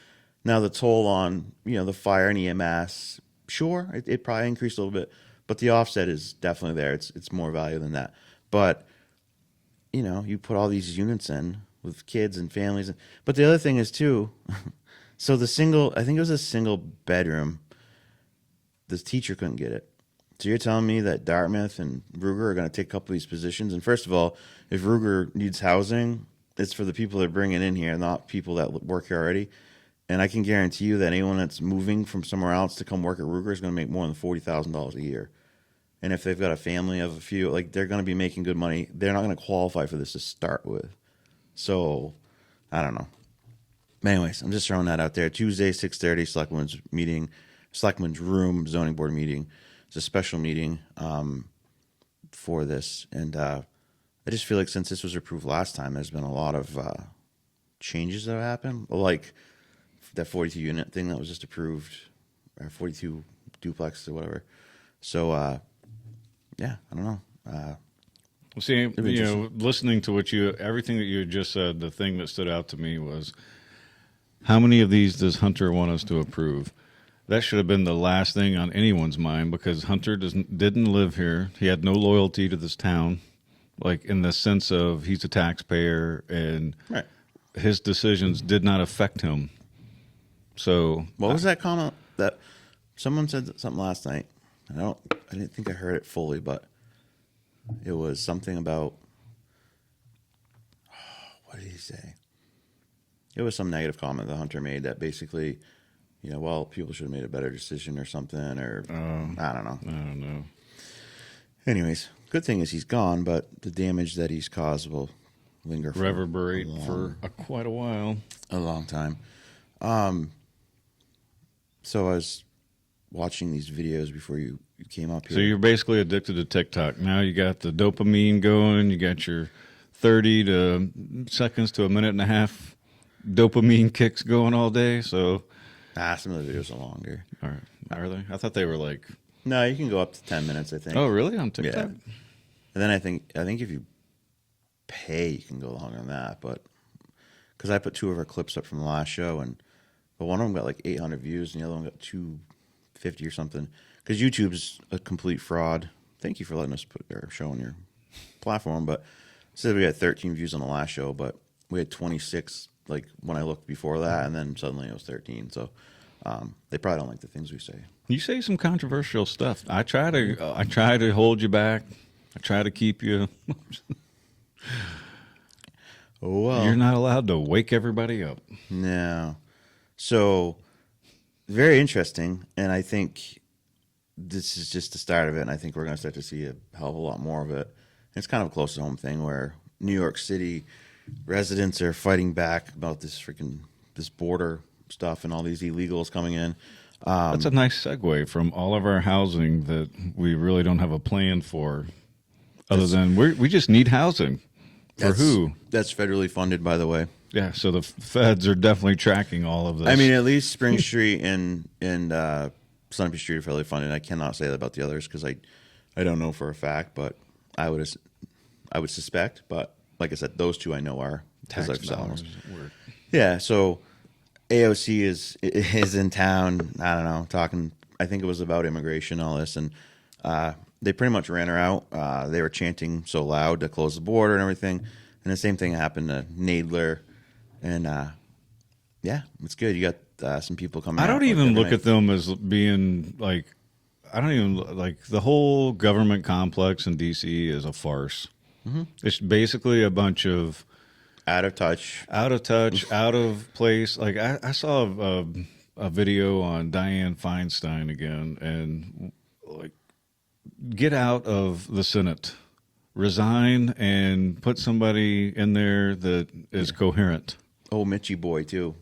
Speaker 3: Now the toll on, the fire and EMS, sure, it probably increased a little bit, but the offset is definitely there. It's more value than that. But, you put all these units in with kids and families. But the other thing is too, so I think it was a single bedroom. This teacher couldn't get it. So you're telling me that Dartmouth and Ruger are going to take a couple of these positions? And first of all, if Ruger needs housing, it's for the people they're bringing in here, not people that work here already. And I can guarantee you that anyone that's moving from somewhere else to come work at Ruger is going to make more than $40,000 a year. And if they've got a family of a few, like, they're going to be making good money. They're not going to qualify for this to start with. So, I don't know. Anyways, I'm just throwing that out there. Tuesday, 6:30, Selectmen's Room, zoning board meeting. It's a special meeting for this. And I just feel like since this was approved last time, there's been a lot of changes that have happened. Like that 42 unit thing that was just approved, or 42 duplex or whatever. So, I don't know.
Speaker 4: See, listening to everything that you just said, the thing that stood out to me was, how many of these does Hunter want us to approve? that should have been the last thing on anyone's mind, because Hunter didn't live here. He had no loyalty to this town, like in the sense of he's a taxpayer and
Speaker 3: Right.
Speaker 4: his decisions did not affect him. So
Speaker 3: What was that comment that someone said something last night? I didn't think I heard it fully, but it was something about, what did he say? It was some negative comment that Hunter made that basically, well, people should have made a better decision or something, or I don't know.
Speaker 4: I don't know.
Speaker 3: Anyways, good thing is he's gone, but the damage that he's caused will linger for
Speaker 4: Reverberate for quite a while.
Speaker 3: a long time. So I was watching these videos before you came up here.
Speaker 4: So you're basically addicted to TikTok. Now you got the dopamine going. You got your 30 to seconds to a minute and a half dopamine kicks going all day. So,
Speaker 3: some of the videos are longer.
Speaker 4: are they? I thought they were like.
Speaker 3: No, you can go up to 10 minutes, I think.
Speaker 4: Oh, really? On TikTok?
Speaker 3: Yeah. And then I think if you pay, you can go longer than that. But because I put 2 of our clips up from the last show, but one of them got like 800 views, and the other one got 250 or something. Because YouTube's a complete fraud. Thank you for letting us put our show on your platform. But said we had 13 views on the last show, but we had 26 like when I looked before that, and then suddenly it was 13. So they probably don't like the things we say.
Speaker 4: You say some controversial stuff. I try to hold you back. I try to keep you.
Speaker 3: Well,
Speaker 4: You're not allowed to wake everybody up.
Speaker 3: no. So very interesting, and I think this is just the start of it, and I think we're going to start to see a hell of a lot more of it. It's kind of a close to home thing where New York City residents are fighting back about this border stuff and all these illegals coming in.
Speaker 4: That's a nice segue from all of our housing that we really don't have a plan for, other than we just need housing. For who?
Speaker 3: That's federally funded, by the way.
Speaker 4: Yeah, so the feds are definitely tracking all of this.
Speaker 3: I mean, at least Spring Street and Sunapee Street are federally funded. I cannot say that about the others because I don't know for a fact, but I would suspect. But like I said, those 2 I know are because I've selling those. Yeah, so AOC is in town. I don't know, talking. I think it was about immigration, all this, and they pretty much ran her out. They were chanting so loud to close the border and everything. And the same thing happened to Nadler, and yeah, it's good. You got some people coming.
Speaker 4: I don't even look at them as being like. I don't even like the whole government complex in D.C. is a farce. Mm-hmm. It's basically a bunch of
Speaker 3: out of touch,
Speaker 4: out of place. Like I saw a video on Dianne Feinstein again, and like, get out of the Senate, resign, and put somebody in there that is coherent.
Speaker 3: Oh, Mitchie boy too.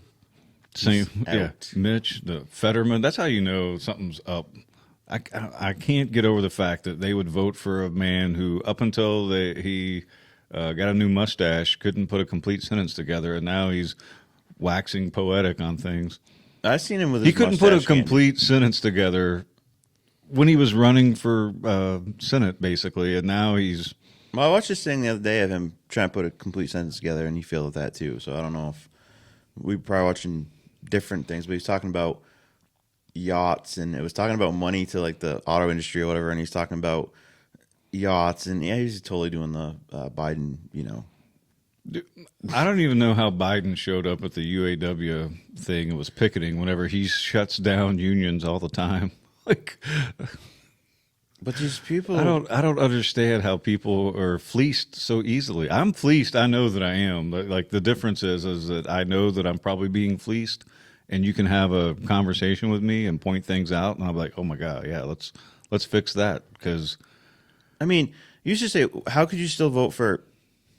Speaker 4: Same, yeah. Mitch, the Fetterman. That's how you know something's up. I can't get over the fact that they would vote for a man who, up until he got a new mustache, couldn't put a complete sentence together, and now he's waxing poetic on things.
Speaker 3: I've seen him with.
Speaker 4: He couldn't put a complete sentence together when he was running for Senate, basically, and now he's.
Speaker 3: Well, I watched this thing the other day of him trying to put a complete sentence together, and he failed at that too. So I don't know if we were probably watching different things, but he's talking about yachts, and it was talking about money to like the auto industry or whatever, and he's talking about yachts, and yeah, he's totally doing the Biden,
Speaker 4: I don't even know how Biden showed up at the UAW thing and was picketing whenever he shuts down unions all the time. Like,
Speaker 3: but these people,
Speaker 4: I don't understand how people are fleeced so easily. I'm fleeced. I know that I am. But like the difference is that I know that I'm probably being fleeced, and you can have a conversation with me and point things out, and I'm like, oh my god, yeah, let's fix that. Because
Speaker 3: I mean, you should say, how could you still vote for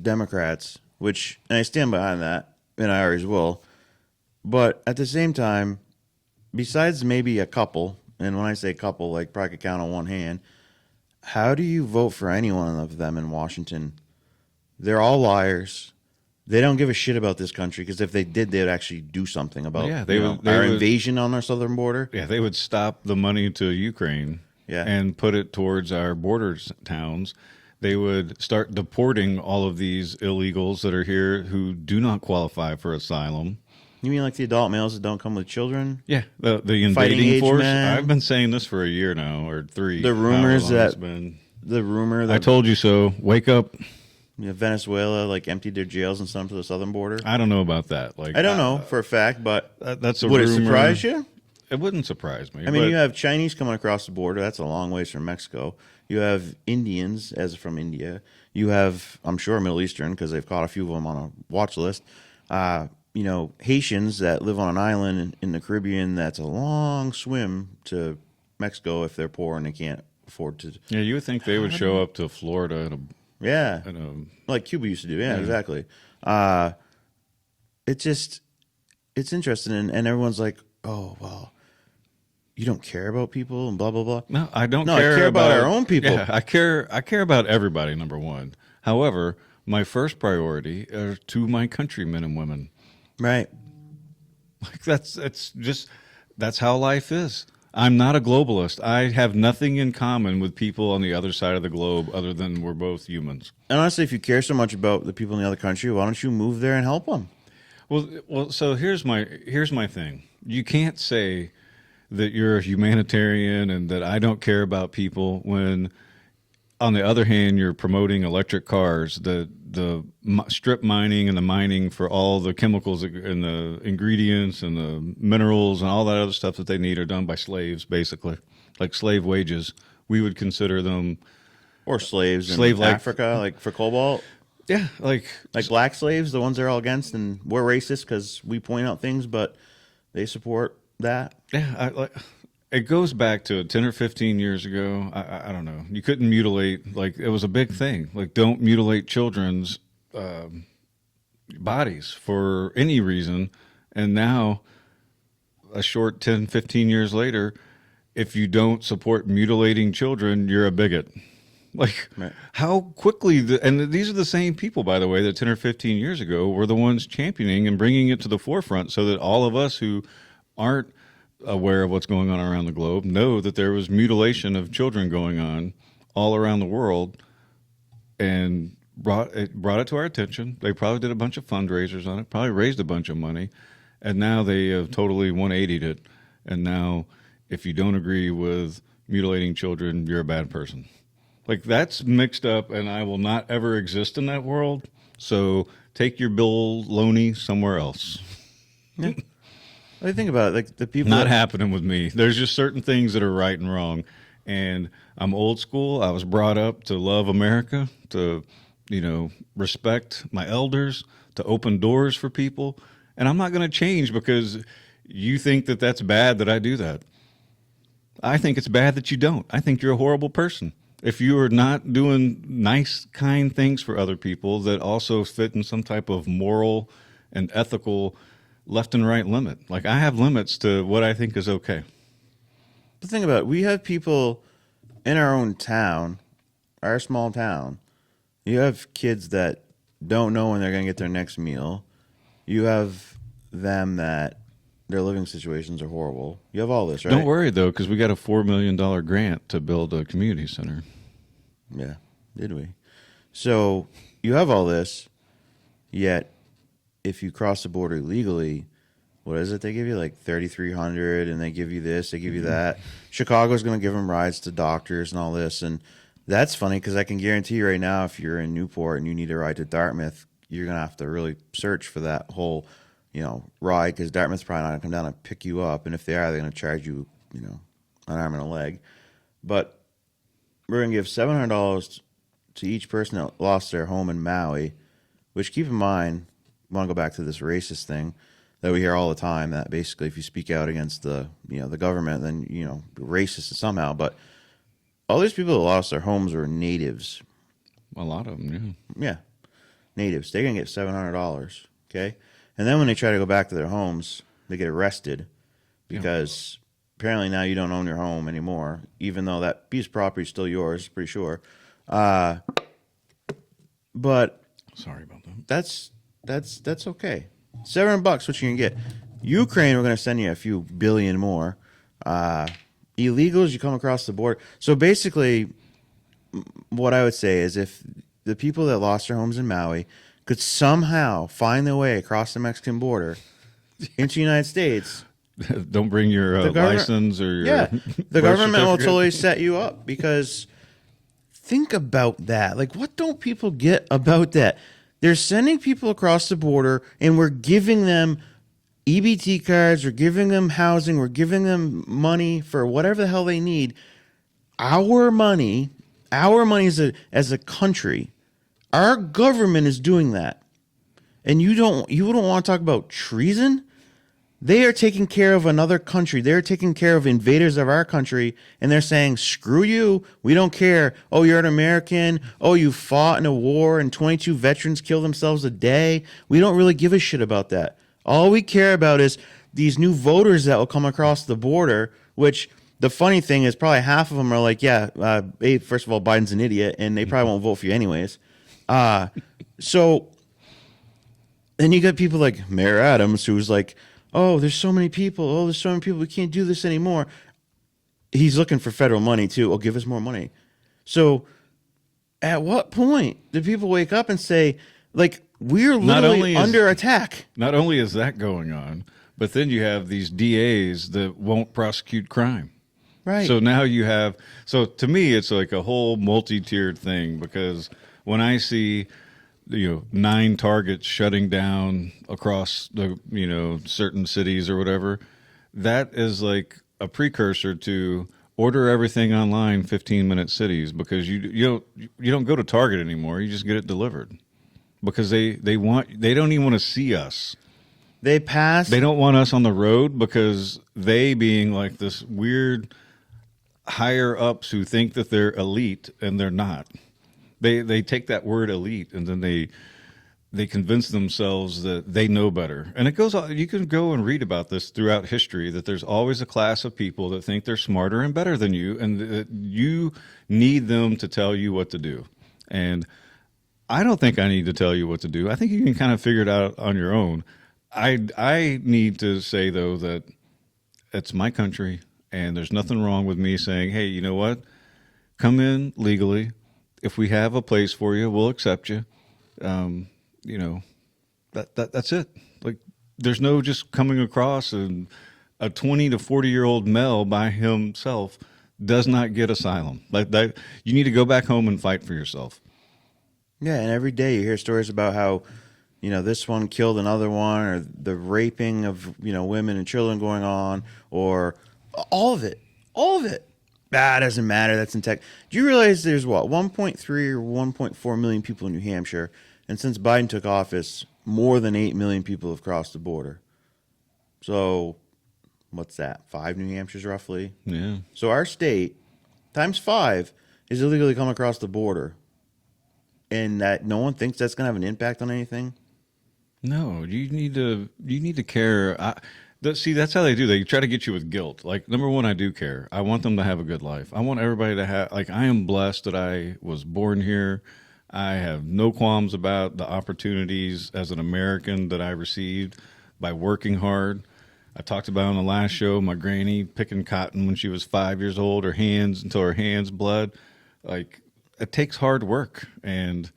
Speaker 3: Democrats? Which, and I stand behind that, and I always will. But at the same time, besides maybe a couple, and when I say couple, like probably could count on one hand, how do you vote for any one of them in Washington? They're all liars. They don't give a shit about this country, because if they did, they would actually do something about our invasion on our southern border.
Speaker 4: Yeah, they would stop the money to Ukraine and put it towards our border towns. They would start deporting all of these illegals that are here who do not qualify for asylum.
Speaker 3: You mean like the adult males that don't come with children?
Speaker 4: Yeah, the
Speaker 3: Fighting
Speaker 4: invading
Speaker 3: age
Speaker 4: force.
Speaker 3: men.
Speaker 4: I've been saying this for a year now, or 3.
Speaker 3: The rumors
Speaker 4: however long it's
Speaker 3: that
Speaker 4: been.
Speaker 3: the rumor that
Speaker 4: I told you so. Wake up.
Speaker 3: Venezuela like emptied their jails and sent them to the southern border.
Speaker 4: I don't know about that. Like
Speaker 3: I don't know for a fact, but
Speaker 4: That's a
Speaker 3: would
Speaker 4: rumor.
Speaker 3: it surprise you?
Speaker 4: It wouldn't surprise me.
Speaker 3: I mean,
Speaker 4: but
Speaker 3: you have Chinese coming across the border. That's a long ways from Mexico. You have Indians, as from India. You have, I'm sure, Middle Eastern, because they've caught a few of them on a watch list. Haitians that live on an island in the Caribbean. That's a long swim to Mexico if they're poor and they can't afford to.
Speaker 4: yeah, you would think they would show up to Florida
Speaker 3: Yeah,
Speaker 4: in
Speaker 3: like Cuba used to do. Yeah, exactly. It's interesting, and everyone's like, oh, well, you don't care about people and blah, blah, blah.
Speaker 4: No, I don't
Speaker 3: No, I
Speaker 4: care
Speaker 3: care about our own people.
Speaker 4: Yeah, I care about everybody, number one. However, my first priority are to my countrymen and women.
Speaker 3: Right.
Speaker 4: Like that's how life is. I'm not a globalist. I have nothing in common with people on the other side of the globe other than we're both humans.
Speaker 3: And honestly, if you care so much about the people in the other country, why don't you move there and help them?
Speaker 4: Well, so here's my thing. You can't say that you're a humanitarian and that I don't care about people when, on the other hand, you're promoting electric cars, the strip mining and the mining for all the chemicals and the ingredients and the minerals and all that other stuff that they need are done by slaves, basically, like slave wages. We would consider them,
Speaker 3: Or slaves in
Speaker 4: Slave-like.
Speaker 3: Africa, like for cobalt.
Speaker 4: yeah, like
Speaker 3: Black slaves, the ones they're all against, and we're racist because we point out things, but they support that.
Speaker 4: yeah. It goes back to 10 or 15 years ago. I don't know. You couldn't mutilate, like, it was a big thing. Like, don't mutilate children's bodies for any reason. And now, a short 10, 15 years later, if you don't support mutilating children, you're a bigot. Like,
Speaker 3: Right.
Speaker 4: how quickly, and these are the same people, by the way, that 10 or 15 years ago were the ones championing and bringing it to the forefront so that all of us who aren't aware of what's going on around the globe know that there was mutilation of children going on all around the world, and brought it to our attention. They probably did a bunch of fundraisers on it, probably raised a bunch of money, and now they have totally 180'd it. And now, if you don't agree with mutilating children, you're a bad person. Like, that's mixed up, and I will not ever exist in that world. So take your Bill Loney somewhere else.
Speaker 3: What do you think about it? Like the people
Speaker 4: Not happening with me. There's just certain things that are right and wrong. And I'm old school. I was brought up to love America, to, respect my elders, to open doors for people. And I'm not going to change because you think that that's bad that I do that. I think it's bad that you don't. I think you're a horrible person. If you are not doing nice, kind things for other people that also fit in some type of moral and ethical left and right limit. Like, I have limits to what I think is okay.
Speaker 3: The thing about it, we have people in our own town, our small town. You have kids that don't know when they're going to get their next meal. You have them that their living situations are horrible. You have all this, right?
Speaker 4: Don't worry, though, because we got a $4 million grant to build a community center.
Speaker 3: Yeah, did we? So you have all this, yet if you cross the border illegally, what is it they give you? Like $3,300, and they give you this, they give you that. Chicago's going to give them rides to doctors and all this, and that's funny because I can guarantee you right now, if you're in Newport and you need a ride to Dartmouth, you're going to have to really search for that whole, ride, because Dartmouth's probably not going to come down and pick you up, and if they are, they're going to charge you, an arm and a leg. But we're going to give $700 to each person that lost their home in Maui, which, keep in mind, I want to go back to this racist thing that we hear all the time, that basically if you speak out against the government, then you're racist somehow. But all these people that lost their homes were natives.
Speaker 4: A lot of them, yeah.
Speaker 3: Yeah, natives. They're gonna get $700. Okay, and then when they try to go back to their homes, they get arrested because apparently now you don't own your home anymore, even though that piece of property is still yours. Pretty sure. But
Speaker 4: Sorry about that.
Speaker 3: That's okay. $700, what you can get. Ukraine, we're going to send you a few billion more. Illegals, you come across the border. So basically, what I would say is if the people that lost their homes in Maui could somehow find their way across the Mexican border, into the United States,
Speaker 4: Don't bring your license or your
Speaker 3: the
Speaker 4: birth
Speaker 3: government will
Speaker 4: certificate.
Speaker 3: totally set you up. Because think about that. Like, what don't people get about that? They're sending people across the border, and we're giving them EBT cards, we're giving them housing, we're giving them money for whatever the hell they need. Our money as a country, our government is doing that. And you don't want to talk about treason? They are taking care of another country. They're taking care of invaders of our country, and they're saying, screw you, we don't care. Oh, you're an American. Oh, you fought in a war and 22 veterans kill themselves a day. We don't really give a shit about that. All we care about is these new voters that will come across the border, which the funny thing is probably half of them are like, hey, first of all, Biden's an idiot, and they probably won't vote for you anyways. So then you got people like Mayor Adams, who's like, oh, there's so many people. Oh, there's so many people. We can't do this anymore. He's looking for federal money, too. Oh, give us more money. So at what point do people wake up and say, like, we're literally under attack?
Speaker 4: Not only is that going on, but then you have these DAs that won't prosecute crime.
Speaker 3: Right.
Speaker 4: So now you have, so to me, it's like a whole multi-tiered thing, because when I see, 9 targets shutting down across the, certain cities or whatever, that is like a precursor to order everything online, 15-minute cities, because you don't go to Target anymore. You just get it delivered, because they don't even want to see us.
Speaker 3: They
Speaker 4: don't want us on the road, because they, being like this weird higher ups who think that they're elite, and they're not. They take that word elite, and then they convince themselves that they know better. And it goes on. You can go and read about this throughout history, that there's always a class of people that think they're smarter and better than you, and that you need them to tell you what to do. And I don't think I need to tell you what to do. I think you can kind of figure it out on your own. I need to say, though, that it's my country, and there's nothing wrong with me saying, hey, you know what? Come in legally. If we have a place for you, we'll accept you. That's it. Like, there's no just coming across, and a 20 to 40-year-old male by himself does not get asylum. Like that, you need to go back home and fight for yourself.
Speaker 3: Yeah, and every day you hear stories about how, this one killed another one, or the raping of, women and children going on, or all of it. All of it. It doesn't matter. That's in tech. Do you realize there's 1.3 or 1.4 million people in New Hampshire? And since Biden took office, more than 8 million people have crossed the border. So what's that? 5 New Hampshires roughly?
Speaker 4: Yeah.
Speaker 3: So our state, times 5, is illegally come across the border. And that no one thinks that's going to have an impact on anything?
Speaker 4: No, you need to care. See, that's how they do. They try to get you with guilt. Like, number one, I do care. I want them to have a good life. I want everybody to have, like, I am blessed that I was born here. I have no qualms about the opportunities as an American that I received by working hard. I talked about on the last show, my granny picking cotton when she was 5 years old, until her hands bled. Like, it takes hard work. And,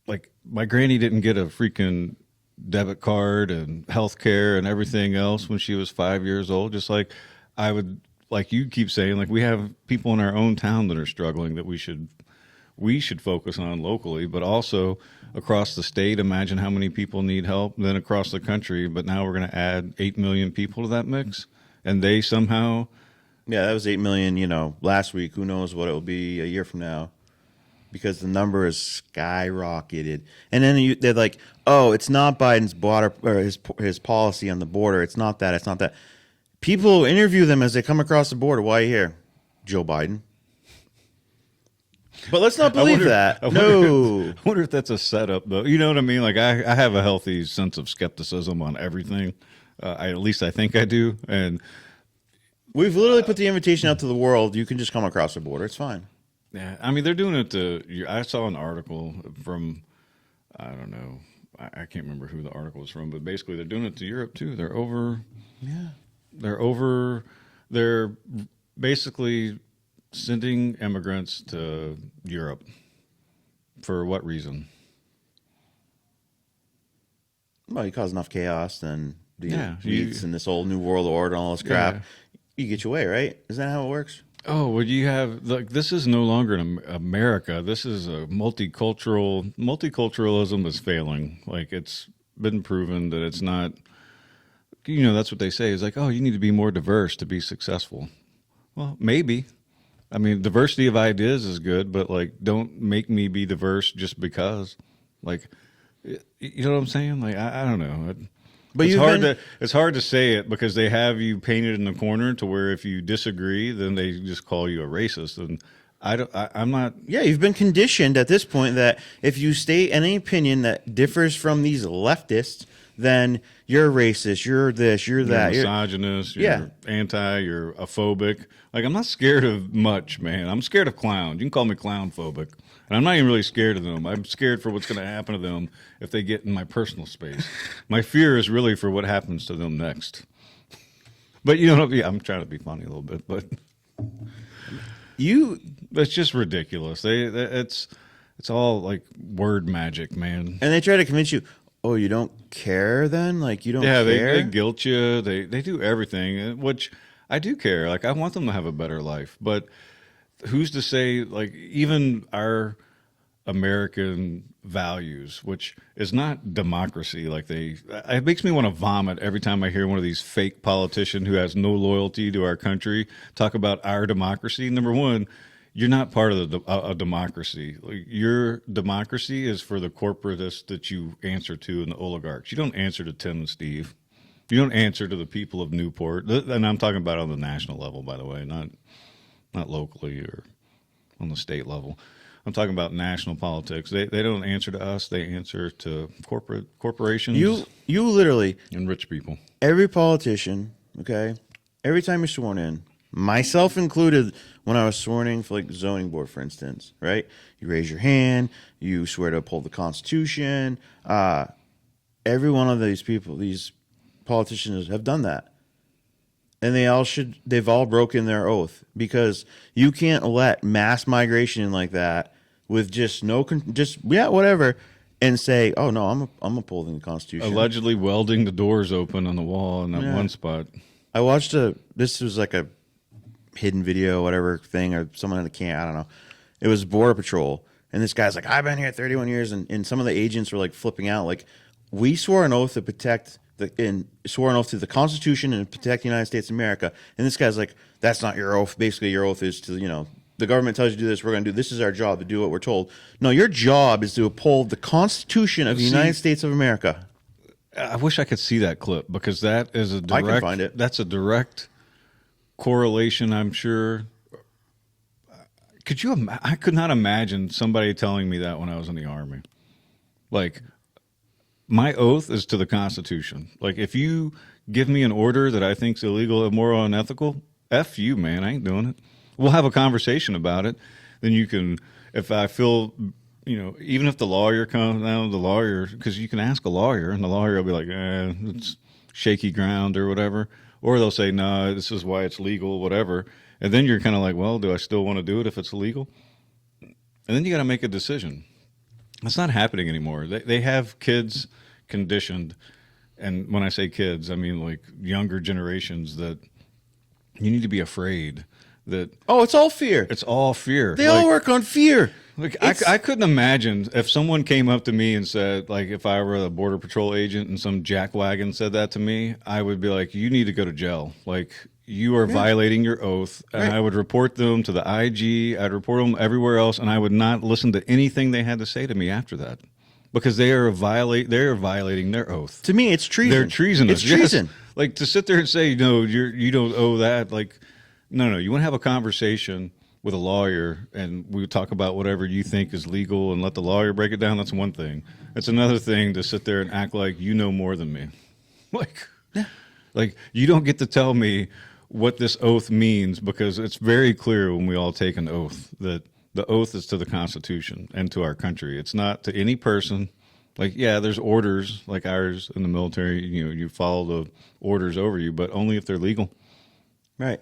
Speaker 4: like, my granny didn't get a freaking debit card and health care and everything else when she was 5 years old. Just like I would, like you keep saying, like, we have people in our own town that are struggling that we should focus on locally, but also across the state. Imagine how many people need help, then across the country. But now we're going to add 8 million people to that mix, and they somehow.
Speaker 3: Yeah, that was 8 million, last week. Who knows what it will be a year from now, because the number is skyrocketed. And then they're like, oh, it's not Biden's border, or his policy on the border. It's not that. It's not that. People interview them as they come across the border. Why are you here? Joe Biden. But let's not believe that.
Speaker 4: I wonder if that's a setup, though. You know what I mean? Like, I have a healthy sense of skepticism on everything. At least I think I do. And
Speaker 3: we've literally put the invitation out to the world. You can just come across the border. It's fine.
Speaker 4: Yeah, I mean, they're doing it to. I saw an article from, I don't know, I can't remember who the article was from, but basically they're doing it to Europe too. They're basically sending immigrants to Europe. For what reason?
Speaker 3: well, you cause enough chaos, then the
Speaker 4: Yeah,
Speaker 3: elites and this whole new world order and all this crap,
Speaker 4: Yeah.
Speaker 3: you get your way, right? Isn't that how it works?
Speaker 4: Oh, well, you have like this is no longer in America. This is a multiculturalism is failing. Like it's been proven that it's not. You know, that's what they say is like, oh, you need to be more diverse to be successful. Well, maybe. I mean, diversity of ideas is good, but like, don't make me be diverse just because. Like, you know what I'm saying? Like, I don't know.
Speaker 3: But
Speaker 4: It's hard to say it because they have you painted in the corner to where if you disagree, then they just call you a racist. And I'm not.
Speaker 3: Yeah, you've been conditioned at this point that if you state any opinion that differs from these leftists, then you're racist, you're this, you're that.
Speaker 4: You're misogynist, you're anti, you're a phobic. Like, I'm not scared of much, man. I'm scared of clowns. You can call me clown phobic. And I'm not even really scared of them. I'm scared for what's going to happen to them if they get in my personal space. My fear is really for what happens to them next. But, you know, I'm trying to be funny a little bit, but it's just ridiculous. It's all like word magic, man.
Speaker 3: And they try to convince you, oh, you don't care then? Like, you don't care?
Speaker 4: They guilt you. They do everything, which I do care. Like, I want them to have a better life. But who's to say, like, even our American values, which is not democracy, like it makes me want to vomit every time I hear one of these fake politicians who has no loyalty to our country talk about our democracy. Number one, you're not part of a democracy. Like, your democracy is for the corporatists that you answer to and the oligarchs. You don't answer to Tim and Steve. You don't answer to the people of Newport. And I'm talking about on the national level, by the way, not locally or on the state level. I'm talking about national politics. They don't answer to us. They answer to corporations.
Speaker 3: You literally,
Speaker 4: and rich people.
Speaker 3: every politician, okay, every time you're sworn in, myself included, when I was sworn in for like zoning board, for instance, right? You raise your hand, you swear to uphold the Constitution. Every one of these people, these politicians have done that. And they've all broken their oath, because you can't let mass migration in like that with whatever, and say, oh no, I'm upholding the Constitution.
Speaker 4: Allegedly welding the doors open on the wall in that one spot.
Speaker 3: I watched this was like a hidden video, whatever thing, or someone in a can, I don't know. It was Border Patrol, and this guy's like, I've been here 31 years, and some of the agents were like flipping out, like, we swore an oath to protect swore an oath to the Constitution and protect the United States of America. And this guy's like, that's not your oath. Basically, your oath is to, the government tells you to do this, we're going to do this. Is our job to do what we're told. No, your job is to uphold the Constitution of the United States of America.
Speaker 4: I wish I could see that clip, because that is a direct.
Speaker 3: I can find it.
Speaker 4: That's a direct correlation, I'm sure. I could not imagine somebody telling me that when I was in the Army. Like, my oath is to the Constitution. Like, if you give me an order that I think is illegal, immoral, unethical, F you, man. I ain't doing it. We'll have a conversation about it. Then you can, if I feel, even if the lawyer comes down, because you can ask a lawyer, and the lawyer will be like, it's shaky ground or whatever. Or they'll say, no, this is why it's legal, whatever. And then you're kind of like, well, do I still want to do it if it's illegal? And then you got to make a decision. It's not happening anymore. They have kids conditioned, and when I say kids, I mean like younger generations, that you need to be afraid that.
Speaker 3: Oh, it's all fear.
Speaker 4: It's all fear.
Speaker 3: They all work on fear.
Speaker 4: Like, I couldn't imagine if someone came up to me and said, like, if I were a Border Patrol agent and some jackwagon said that to me, I would be like, you need to go to jail. Like, you are violating your oath. And I would report them to the IG. I'd report them everywhere else. And I would not listen to anything they had to say to me after that, because they are violating their oath.
Speaker 3: To me, it's treason.
Speaker 4: They're treasonous.
Speaker 3: It's treason.
Speaker 4: Yes. Like, to sit there and say, no, you don't owe that. Like, no. You want to have a conversation with a lawyer, and we talk about whatever you think is legal and let the lawyer break it down. That's one thing. It's another thing to sit there and act like you know more than me. Like, you don't get to tell me what this oath means, because it's very clear when we all take an oath that the oath is to the Constitution and to our country. It's not to any person. Like, yeah, there's orders like ours in the military. You follow the orders over you, but only if they're legal.
Speaker 3: Right.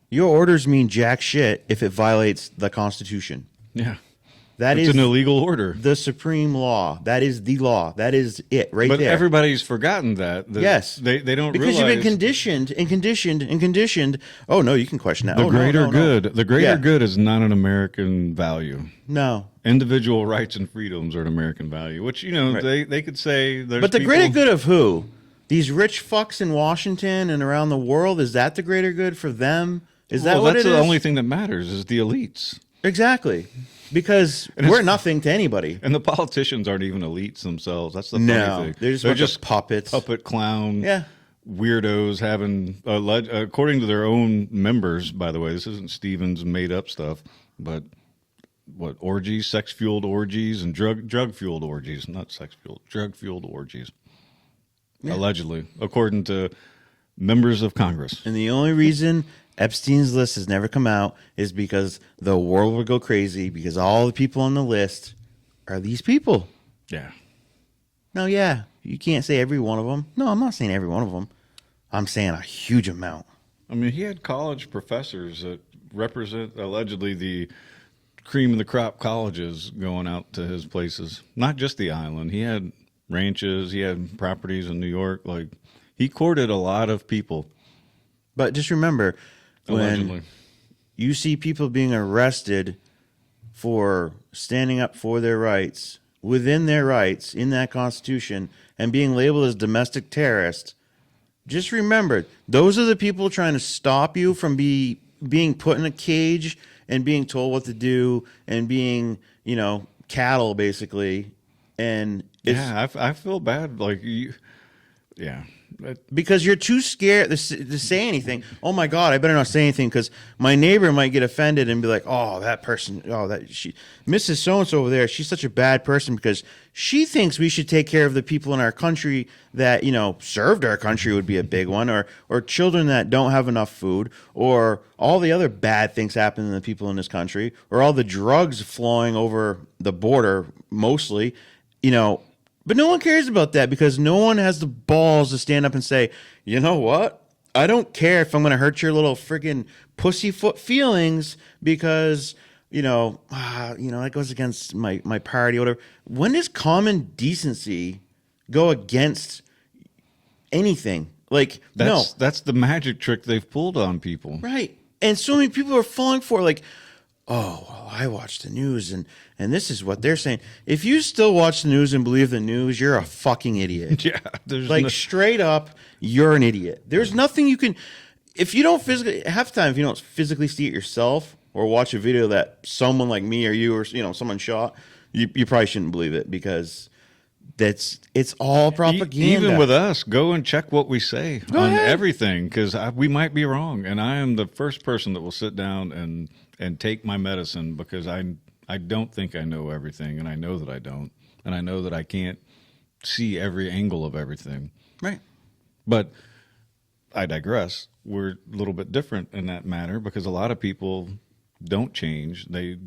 Speaker 3: Your orders mean jack shit if it violates the Constitution.
Speaker 4: Yeah. It's an illegal order.
Speaker 3: the supreme law. That is the law. That is it right
Speaker 4: But
Speaker 3: there.
Speaker 4: everybody's forgotten that.
Speaker 3: Yes.
Speaker 4: They don't
Speaker 3: because
Speaker 4: realize.
Speaker 3: you've been conditioned and conditioned and conditioned. Oh, no, you can question that.
Speaker 4: The
Speaker 3: Oh,
Speaker 4: greater
Speaker 3: no.
Speaker 4: good. The greater
Speaker 3: Yeah.
Speaker 4: good is not an American value.
Speaker 3: No.
Speaker 4: Individual rights and freedoms are an American value, which,
Speaker 3: Right.
Speaker 4: they could say there's
Speaker 3: But the
Speaker 4: people,
Speaker 3: greater good of who? These rich fucks in Washington and around the world? Is that the greater good for them? Is that
Speaker 4: well,
Speaker 3: what
Speaker 4: that's
Speaker 3: it
Speaker 4: the
Speaker 3: is?
Speaker 4: only thing that matters is the elites.
Speaker 3: Exactly. Because we're nothing to anybody.
Speaker 4: And the politicians aren't even elites themselves. That's the funny
Speaker 3: No.
Speaker 4: thing.
Speaker 3: They're just puppets.
Speaker 4: Puppet clown
Speaker 3: Yeah.
Speaker 4: weirdos having, according to their own members, by the way, this isn't Stevens made up stuff, but what, orgies, sex-fueled orgies, and drug-fueled orgies, not sex-fueled, drug-fueled orgies, allegedly, according to members of Congress.
Speaker 3: And the only reason Epstein's list has never come out is because the world would go crazy because all the people on the list are these people.
Speaker 4: Yeah.
Speaker 3: No, yeah, you can't say every one of them. No, I'm not saying every one of them. I'm saying a huge amount.
Speaker 4: I mean, he had college professors that represent allegedly the cream of the crop colleges going out to his places. Not just the island. He had ranches. He had properties in New York. Like, he courted a lot of people.
Speaker 3: But just remember,
Speaker 4: Allegedly.
Speaker 3: when you see people being arrested for standing up for their rights, within their rights, in that Constitution, and being labeled as domestic terrorists, just remember, those are the people trying to stop you from being put in a cage and being told what to do and being, cattle, basically. And it's,
Speaker 4: Yeah, I feel bad. Like, yeah.
Speaker 3: because you're too scared to say anything. Oh my God, I better not say anything because my neighbor might get offended and be like, "Oh, that person, Mrs. So-and-so over there, she's such a bad person because she thinks we should take care of the people in our country that, served our country," would be a big one, or children that don't have enough food, or all the other bad things happening to the people in this country, or all the drugs flowing over the border, mostly, But no one cares about that because no one has the balls to stand up and say, "You know what? I don't care if I'm going to hurt your little friggin' pussyfoot feelings because, that goes against my party or whatever." When does common decency go against anything? Like, no.
Speaker 4: That's the magic trick they've pulled on people.
Speaker 3: Right. And so many people are falling for it, like, "Oh, well, I watch the news and this is what they're saying." If you still watch the news and believe the news, you're a fucking idiot.
Speaker 4: Yeah. There's
Speaker 3: Like, straight up, you're an idiot. There's nothing you can, if you don't physically, half the time, if you don't physically see it yourself or watch a video that someone like me or you or, someone shot, you probably shouldn't believe it because it's all propaganda.
Speaker 4: Even with us, go and check what we say
Speaker 3: Go
Speaker 4: on
Speaker 3: ahead.
Speaker 4: everything because we might be wrong. And I am the first person that will sit down and take my medicine because I don't think I know everything, and I know that I don't, and I know that I can't see every angle of everything.
Speaker 3: Right.
Speaker 4: But I digress. We're a little bit different in that matter because a lot of people don't change. They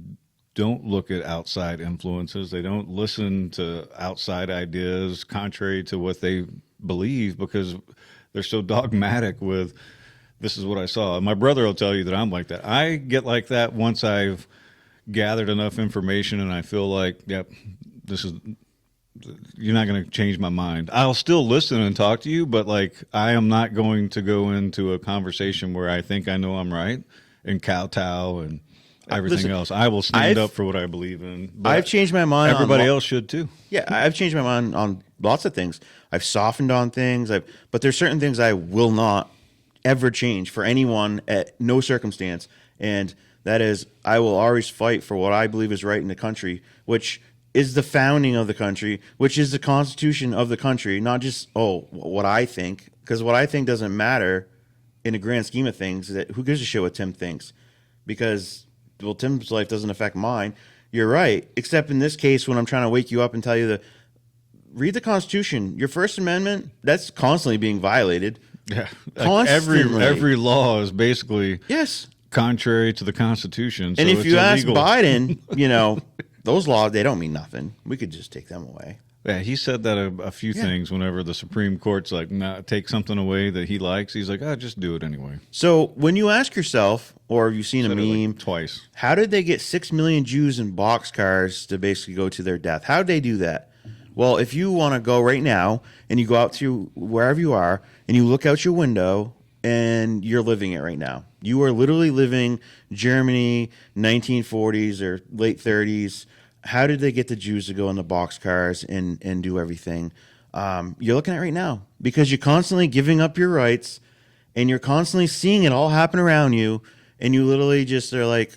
Speaker 4: don't look at outside influences. They don't listen to outside ideas contrary to what they believe because they're so dogmatic with, "This is what I saw." My brother will tell you that I'm like that. I get like that once I've gathered enough information and I feel like, yep, you're not going to change my mind. I'll still listen and talk to you, but like I am not going to go into a conversation where I think I know I'm right and kowtow and everything
Speaker 3: Listen,
Speaker 4: else. I will stand
Speaker 3: I've-
Speaker 4: up for what I believe in. But
Speaker 3: I've changed my mind.
Speaker 4: everybody else should too.
Speaker 3: Yeah, I've changed my mind on lots of things. I've softened on things. But there's certain things I will not ever change for anyone at no circumstance. And that is, I will always fight for what I believe is right in the country, which is the founding of the country, which is the Constitution of the country, not just, what I think, because what I think doesn't matter in the grand scheme of things. That who gives a shit what Tim thinks? Because, well, Tim's life doesn't affect mine. You're right, except in this case when I'm trying to wake you up and tell you read the Constitution. Your First Amendment, that's constantly being violated.
Speaker 4: Yeah,
Speaker 3: Constantly.
Speaker 4: every law is basically
Speaker 3: Yes.
Speaker 4: contrary to the Constitution. So
Speaker 3: And if
Speaker 4: it's
Speaker 3: you ask
Speaker 4: illegal.
Speaker 3: Biden, those laws, they don't mean nothing. We could just take them away.
Speaker 4: Yeah, he said that a few things whenever the Supreme Court's like, nah, take something away that he likes. He's like, oh, just do it anyway.
Speaker 3: So when you ask yourself, or have you seen a
Speaker 4: Said it like
Speaker 3: meme,
Speaker 4: twice.
Speaker 3: how did they get 6 million Jews in boxcars to basically go to their death? How did they do that? Well, if you want to go right now and you go out to wherever you are and you look out your window and you're living it right now. You are literally living Germany, 1940s or late 30s. How did they get the Jews to go in the boxcars and do everything? You're looking at it right now because you're constantly giving up your rights and you're constantly seeing it all happen around you. And you literally just are like,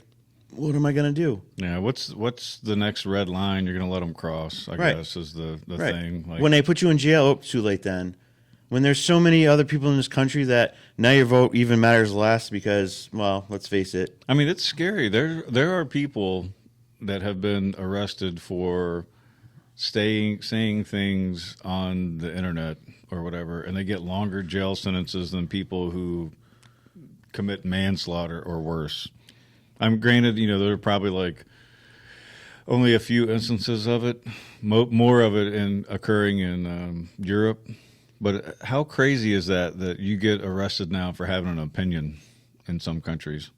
Speaker 3: what am I going to do?
Speaker 4: Yeah, what's the next red line you're going to let them cross, I guess, is the thing. Like,
Speaker 3: when they put you in jail, oh, too late then. When there's so many other people in this country that now your vote even matters less because, well, let's face it.
Speaker 4: I mean, it's scary. There are people that have been arrested for saying things on the internet or whatever, and they get longer jail sentences than people who commit manslaughter or worse. I'm granted, there are probably like only a few instances of it, more of it occurring in Europe. But how crazy is that you get arrested now for having an opinion in some countries?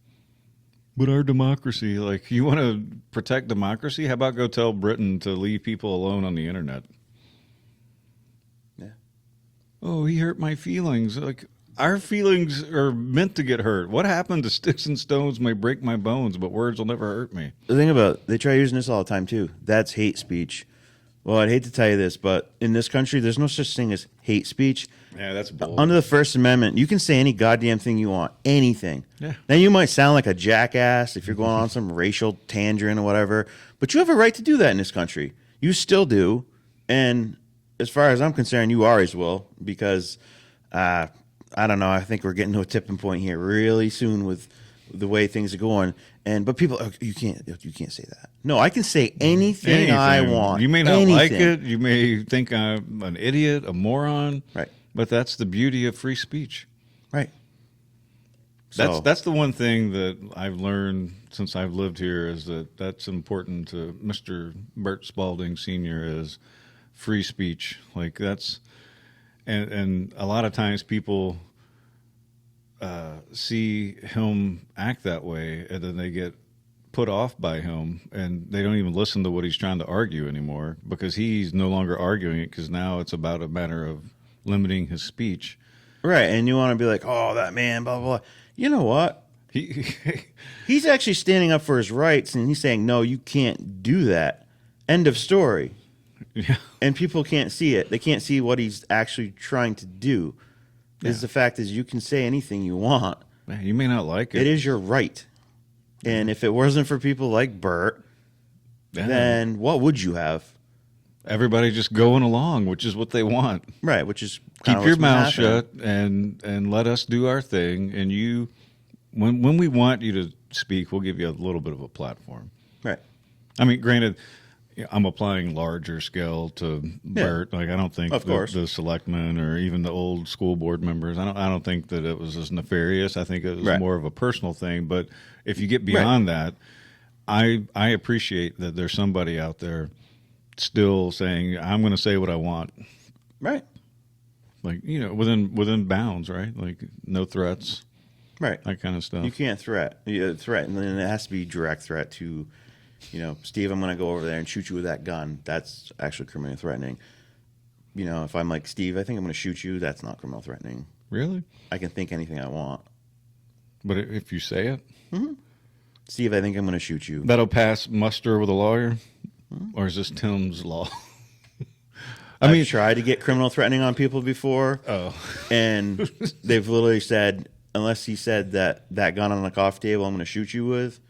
Speaker 4: But our democracy, like, you want to protect democracy? How about go tell Britain to leave people alone on the internet?
Speaker 3: Yeah.
Speaker 4: Oh, he hurt my feelings. Like, our feelings are meant to get hurt. What happened to sticks and stones may break my bones, but words will never hurt me?
Speaker 3: The thing about they try using this all the time too. That's hate speech. Well, I'd hate to tell you this, but in this country, there's no such thing as hate speech.
Speaker 4: Yeah, that's bull.
Speaker 3: Under the First Amendment, you can say any goddamn thing you want, anything.
Speaker 4: Yeah.
Speaker 3: Now, you might sound like a jackass if you're going on some racial tangent or whatever, but you have a right to do that in this country. You still do. And as far as I'm concerned, you always will because, I don't know, I think we're getting to a tipping point here really soon with the way things are going. But people, oh, you can't say that. No, I can say anything I want.
Speaker 4: You may not like it. You may think I'm an idiot, a moron.
Speaker 3: Right.
Speaker 4: But that's the beauty of free speech.
Speaker 3: Right.
Speaker 4: That's the one thing that I've learned since I've lived here is that's important to Mr. Bert Spalding Sr. is free speech. Like that's, and a lot of times people see him act that way, and then they get put off by him, and they don't even listen to what he's trying to argue anymore because he's no longer arguing it because now it's about a matter of limiting his speech.
Speaker 3: Right, and you want to be like, oh, that man, blah, blah, blah. You know what? He's actually standing up for his rights, and he's saying, no, you can't do that. End of story.
Speaker 4: Yeah.
Speaker 3: And people can't see it. They can't see what he's actually trying to do.
Speaker 4: Yeah.
Speaker 3: The fact is you can say anything you want.
Speaker 4: Man, you may not like it.
Speaker 3: It is your right. And if it wasn't for people like Bert, then what would you have?
Speaker 4: Everybody just going along, which is what they want.
Speaker 3: Right, which is
Speaker 4: keep your mouth shut and let us do our thing. And you, when we want you to speak, we'll give you a little bit of a platform.
Speaker 3: Right.
Speaker 4: I mean, granted, I'm applying larger scale to Bert. Like I don't think the selectmen or even the old school board members. I don't think that it was as nefarious. I think it was more of a personal thing. But if you get beyond that, I appreciate that there's somebody out there still saying I'm going to say what I want.
Speaker 3: Right.
Speaker 4: Like within bounds, right? Like no threats.
Speaker 3: Right.
Speaker 4: That kind of stuff.
Speaker 3: You can't threaten, and then it has to be direct threat to. Steve, I'm going to go over there and shoot you with that gun. That's actually criminally threatening. If I'm like, Steve, I think I'm going to shoot you, that's not criminal threatening.
Speaker 4: Really?
Speaker 3: I can think anything I want.
Speaker 4: But if you say it?
Speaker 3: Mm-hmm. Steve, I think I'm going to shoot you.
Speaker 4: That'll pass muster with a lawyer? Mm-hmm. Or is this Tim's law?
Speaker 3: I've tried to get criminal threatening on people before.
Speaker 4: Oh.
Speaker 3: And they've literally said, unless he said that gun on the coffee table I'm going to shoot you with,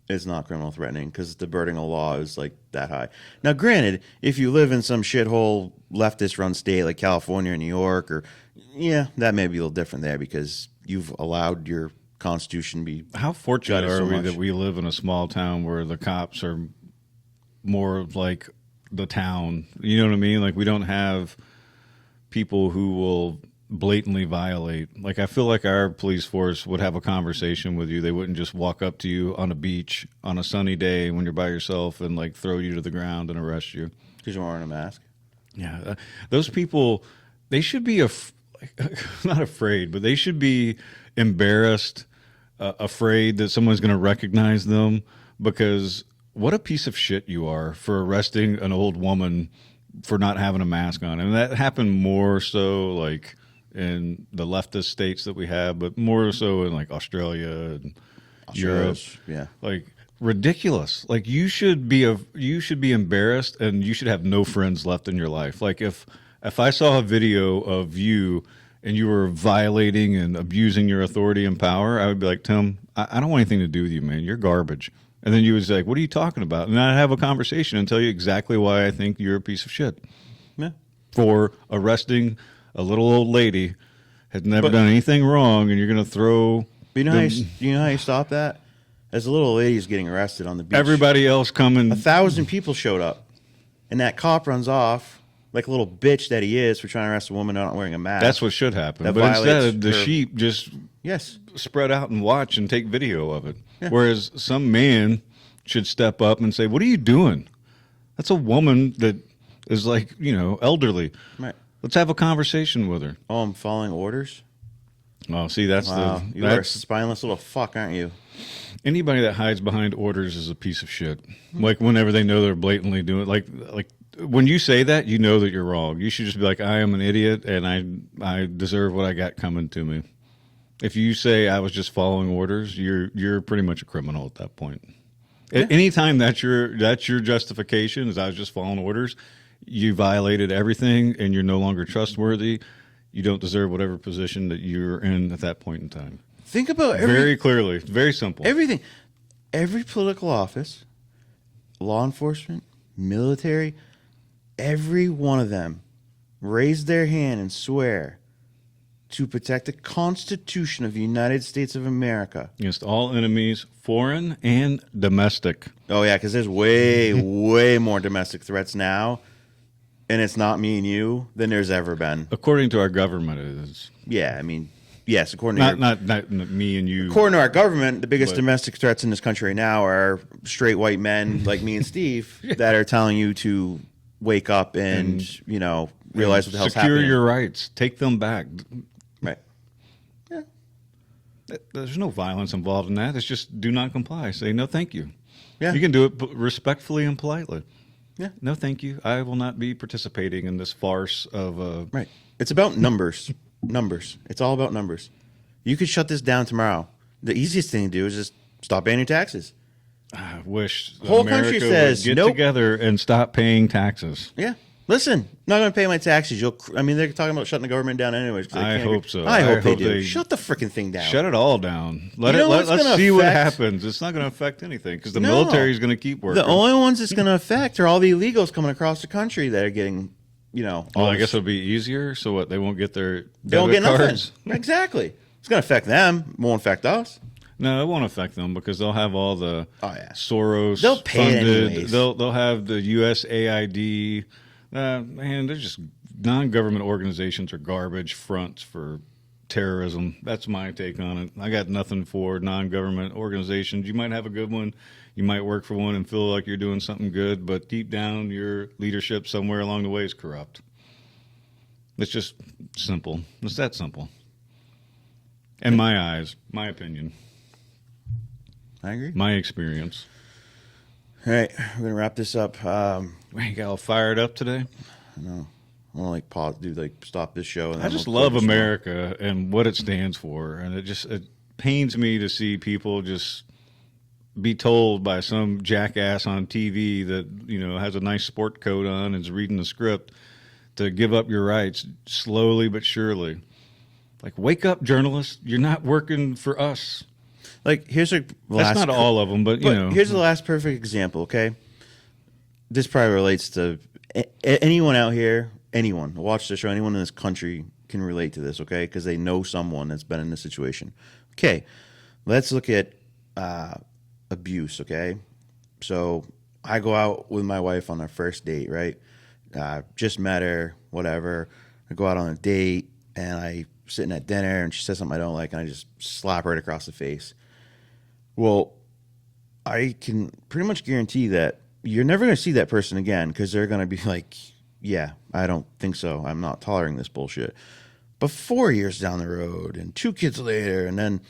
Speaker 3: it's not criminal threatening because the burden of law is like that high. Now, granted, if you live in some shithole leftist-run state like California or New York, that may be a little different there because you've allowed your Constitution to be.
Speaker 4: How fortunate are we
Speaker 3: much.
Speaker 4: that we live in a small town where the cops are more like the town? You know what I mean? Like we don't have people who will blatantly violate. Like I feel like our police force would have a conversation with you. They wouldn't just walk up to you on a beach on a sunny day when you're by yourself and like throw you to the ground and arrest you
Speaker 3: Because you're wearing a mask?
Speaker 4: Yeah, those people, they should be not afraid, but they should be embarrassed, afraid that someone's going to recognize them, because what a piece of shit you are for arresting an old woman for not having a mask on. And that happened more so like in the leftist states that we have, but more so in like Australia and Europe.
Speaker 3: Yeah.
Speaker 4: Like, ridiculous. Like, you should be embarrassed, and you should have no friends left in your life. Like, if I saw a video of you and you were violating and abusing your authority and power, I would be like, Tim, I don't want anything to do with you, man. You're garbage. And then you would say, like, what are you talking about? And I'd have a conversation and tell you exactly why I think you're a piece of shit.
Speaker 3: Yeah.
Speaker 4: For arresting a little old lady, has never done anything wrong, and you're going to throw...
Speaker 3: You know how you stop that? As a little lady's getting arrested on the beach.
Speaker 4: Everybody else coming...
Speaker 3: 1,000 people showed up. And that cop runs off like a little bitch that he is for trying to arrest a woman not wearing a mask.
Speaker 4: That's what should happen.
Speaker 3: That
Speaker 4: But instead, the
Speaker 3: her-
Speaker 4: sheep just
Speaker 3: Yes.
Speaker 4: spread out and watch and take video of it.
Speaker 3: Yeah.
Speaker 4: Whereas some man should step up and say, what are you doing? That's a woman that is like, elderly.
Speaker 3: Right.
Speaker 4: Let's have a conversation with her.
Speaker 3: Oh, I'm following orders?
Speaker 4: Oh, see, that's
Speaker 3: Wow. You are a spineless little fuck, aren't you?
Speaker 4: anybody that hides behind orders is a piece of shit. Like, whenever they know they're blatantly doing like when you say that, you know that you're wrong. You should just be like, I am an idiot and I deserve what I got coming to me. If you say I was just following orders, you're pretty much a criminal at that point. Yeah. Anytime that's your justification is I was just following orders, you violated everything and you're no longer trustworthy. You don't deserve whatever position that you're in at that point in time.
Speaker 3: Think about
Speaker 4: very clearly, very simple.
Speaker 3: Everything, every political office, law enforcement, military, every one of them raise their hand and swear to protect the Constitution of the United States of America
Speaker 4: Against all enemies, foreign and domestic.
Speaker 3: Oh, yeah, because there's way, way more domestic threats now, and it's not me and you, than there's ever been.
Speaker 4: According to our government, it is.
Speaker 3: Yeah, I mean, yes, according to
Speaker 4: not me and you.
Speaker 3: According to our government, the biggest domestic threats in this country right now are straight white men like me and Steve that are telling you to wake up and realize what the hell's happening.
Speaker 4: Secure your rights. Take them back.
Speaker 3: Right. Yeah.
Speaker 4: There's no violence involved in that. It's just do not comply. Say no, thank you.
Speaker 3: Yeah.
Speaker 4: You can do it respectfully and politely.
Speaker 3: Yeah.
Speaker 4: No, thank you. I will not be participating in this farce of.
Speaker 3: Right. It's about numbers. Numbers. It's all about numbers. You could shut this down tomorrow. The easiest thing to do is just stop paying your taxes.
Speaker 4: I wish
Speaker 3: Whole
Speaker 4: America
Speaker 3: country says,
Speaker 4: would get
Speaker 3: nope.
Speaker 4: together and stop paying taxes.
Speaker 3: Yeah. Listen, not going to pay my taxes. They're talking about shutting the government down anyways.
Speaker 4: I hope so.
Speaker 3: I hope they do.
Speaker 4: they
Speaker 3: Shut the freaking thing down.
Speaker 4: Shut it all down. Let's
Speaker 3: gonna
Speaker 4: see what
Speaker 3: affect-
Speaker 4: happens. It's not going to affect anything because the
Speaker 3: No.
Speaker 4: military is going to keep working.
Speaker 3: The only ones it's going to affect are all the illegals coming across the country that are getting,
Speaker 4: Well, I guess it'll be easier. So what? They won't get their
Speaker 3: they don't
Speaker 4: debit
Speaker 3: get
Speaker 4: cards?
Speaker 3: nothing. Exactly. It's going to affect them. It won't affect us.
Speaker 4: No, it won't affect them because they'll have all the Soros
Speaker 3: They'll pay it
Speaker 4: funded.
Speaker 3: anyways.
Speaker 4: They'll have the USAID. Man, they're just non-government organizations are garbage fronts for terrorism. That's my take on it. I got nothing for non-government organizations. You might have a good one. You might work for one and feel like you're doing something good, but deep down, your leadership somewhere along the way is corrupt. It's just simple. It's that simple. In my eyes, my opinion.
Speaker 3: I agree.
Speaker 4: My experience.
Speaker 3: All right, we're going to wrap this up.
Speaker 4: We got all fired up today.
Speaker 3: I know. I want to pause, stop this show. And
Speaker 4: I just love America and what it stands for, and it pains me to see people just be told by some jackass on TV that has a nice sport coat on and is reading the script to give up your rights slowly but surely. Like, wake up, journalists! You're not working for us.
Speaker 3: Like, here's a
Speaker 4: That's not all of them, but
Speaker 3: here's the last perfect example. Okay, this probably relates to anyone out here. Anyone watch the show. Anyone in this country can relate to this. Okay, because they know someone that's been in this situation. Okay, let's look at abuse. Okay, so I go out with my wife on our first date. Right, just met her. Whatever. I go out on a date and I sitting at dinner and she says something I don't like and I just slap her right across the face. Well, I can pretty much guarantee that you're never going to see that person again because they're going to be like, yeah, I don't think so. I'm not tolerating this bullshit. But 4 years down the road and 2 kids later, and then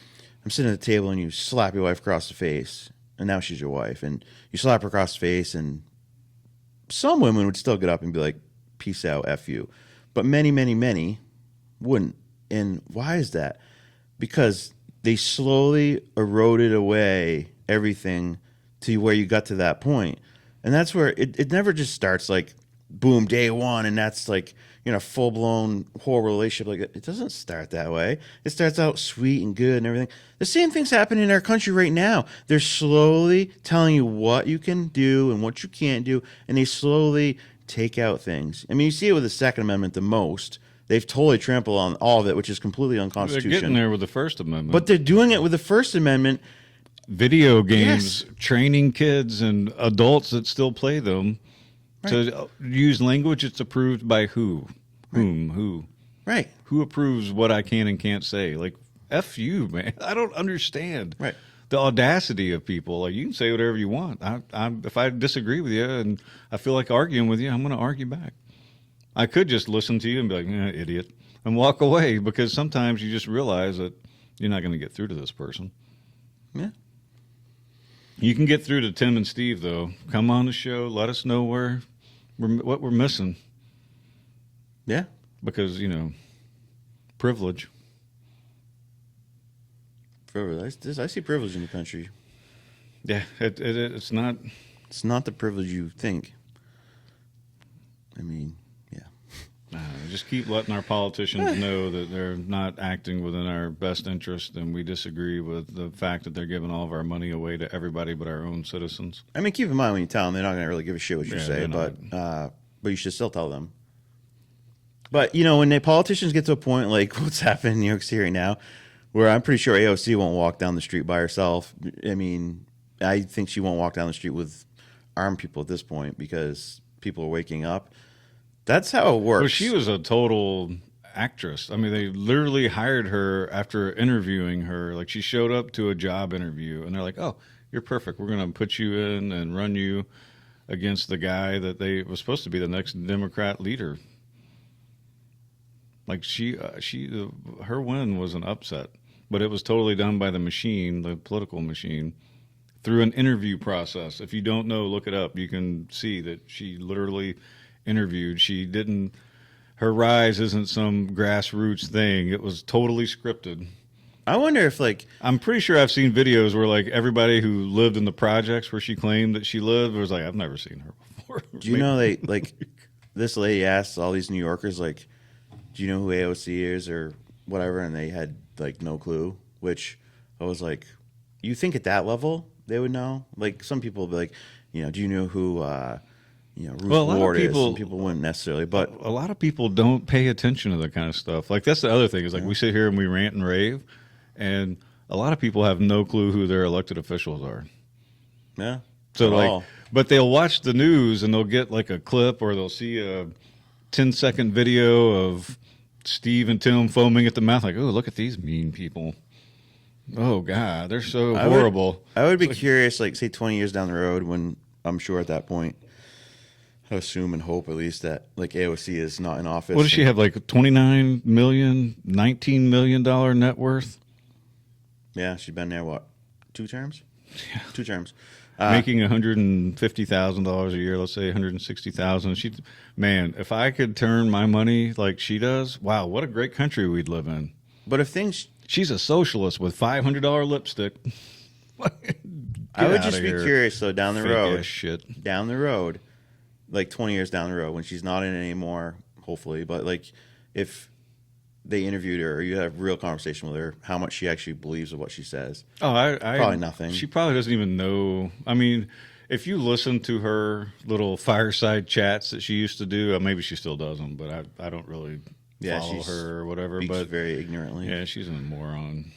Speaker 3: I'm sitting at the table and you slap your wife across the face, and now she's your wife, and you slap her across the face, and some women would still get up and be like, peace out, F you. But many, many, many wouldn't. And why is that? Because they slowly eroded away everything to where you got to that point. And that's where it never just starts like, boom, day one, and that's like, full-blown horrible relationship. Like, it doesn't start that way. It starts out sweet and good and everything. The same thing's happening in our country right now. They're slowly telling you what you can do and what you can't do, and they slowly take out things. I mean, you see it with the Second Amendment the most. They've totally trampled on all of it, which is completely unconstitutional.
Speaker 4: They're getting there with the First Amendment.
Speaker 3: But they're doing it with the First Amendment.
Speaker 4: Video games,
Speaker 3: Yes.
Speaker 4: training kids and adults that still play them to use language that's approved by who? Whom? Who?
Speaker 3: Right.
Speaker 4: Who approves what I can and can't say? Like, F you, man. I don't understand.
Speaker 3: Right.
Speaker 4: The audacity of people. Like, you can say whatever you want. If I disagree with you and I feel like arguing with you, I'm going to argue back. I could just listen to you and be like, idiot, and walk away, because sometimes you just realize that you're not going to get through to this person.
Speaker 3: Yeah.
Speaker 4: You can get through to Tim and Steve, though. Come on the show. Let us know what we're missing.
Speaker 3: Yeah.
Speaker 4: Because, privilege.
Speaker 3: Privilege. I see privilege in the country.
Speaker 4: Yeah, it's not.
Speaker 3: It's not the privilege you think. I mean, yeah.
Speaker 4: Just keep letting our politicians know that they're not acting within our best interest, and we disagree with the fact that they're giving all of our money away to everybody but our own citizens.
Speaker 3: I mean, keep in mind when you tell them, they're not going to really give a shit what you
Speaker 4: Yeah,
Speaker 3: say,
Speaker 4: they're
Speaker 3: but you should still tell them. But, when the politicians get to a point like what's happening in New York City right now, where I'm pretty sure AOC won't walk down the street by herself. I mean, I think she won't walk down the street with armed people at this point because people are waking up. That's how it works.
Speaker 4: Well, she was a total actress. I mean, they literally hired her after interviewing her. Like, she showed up to a job interview, and they're like, "Oh, you're perfect. We're going to put you in and run you against the guy that they was supposed to be the next Democrat leader." Like, her win was an upset, but it was totally done by the machine, the political machine, through an interview process. If you don't know, look it up. You can see that she literally interviewed. She didn't. Her rise isn't some grassroots thing. It was totally scripted.
Speaker 3: I wonder if, like,
Speaker 4: I'm pretty sure I've seen videos where, like, everybody who lived in the projects where she claimed that she lived was like, I've never seen her before.
Speaker 3: do you know they, like, this lady asked all these New Yorkers, like, do you know who AOC is or whatever? And they had, like, no clue, which I was like, you think at that level they would know? Like, some people would be like, do you know who, Ruth Ward is? Some people wouldn't necessarily, but
Speaker 4: a lot of people don't pay attention to that kind of stuff. Like, that's the other thing is, like, we sit here and we rant and rave, and a lot of people have no clue who their elected officials are.
Speaker 3: yeah.
Speaker 4: So,
Speaker 3: at
Speaker 4: like,
Speaker 3: all.
Speaker 4: but they'll watch the news and they'll get like a clip, or they'll see a 10-second video of Steve and Tim foaming at the mouth, like, oh, look at these mean people. Oh, God, they're so horrible.
Speaker 3: I would be curious, like, say 20 years down the road, when I'm sure at that point, I assume and hope at least that, like, AOC is not in office.
Speaker 4: What does she have, like 29 million, $19 million net worth?
Speaker 3: Yeah, she's been there, what, 2 terms? Yeah. 2 terms.
Speaker 4: Making $150,000 a year, let's say $160,000. Man, if I could turn my money like she does, wow, what a great country we'd live in.
Speaker 3: But if things...
Speaker 4: She's a socialist with $500 lipstick.
Speaker 3: I would just be curious, though, down the road.
Speaker 4: Shit.
Speaker 3: Down the road, like 20 years down the road, when she's not in it anymore, hopefully, but, like, if they interviewed her or you have a real conversation with her, how much she actually believes of what she says.
Speaker 4: Oh,
Speaker 3: probably nothing.
Speaker 4: She probably doesn't even know. I mean, if you listen to her little fireside chats that she used to do, maybe she still does them, but I don't really follow her or whatever.
Speaker 3: Speaks
Speaker 4: but
Speaker 3: very ignorantly.
Speaker 4: Yeah, she's a moron.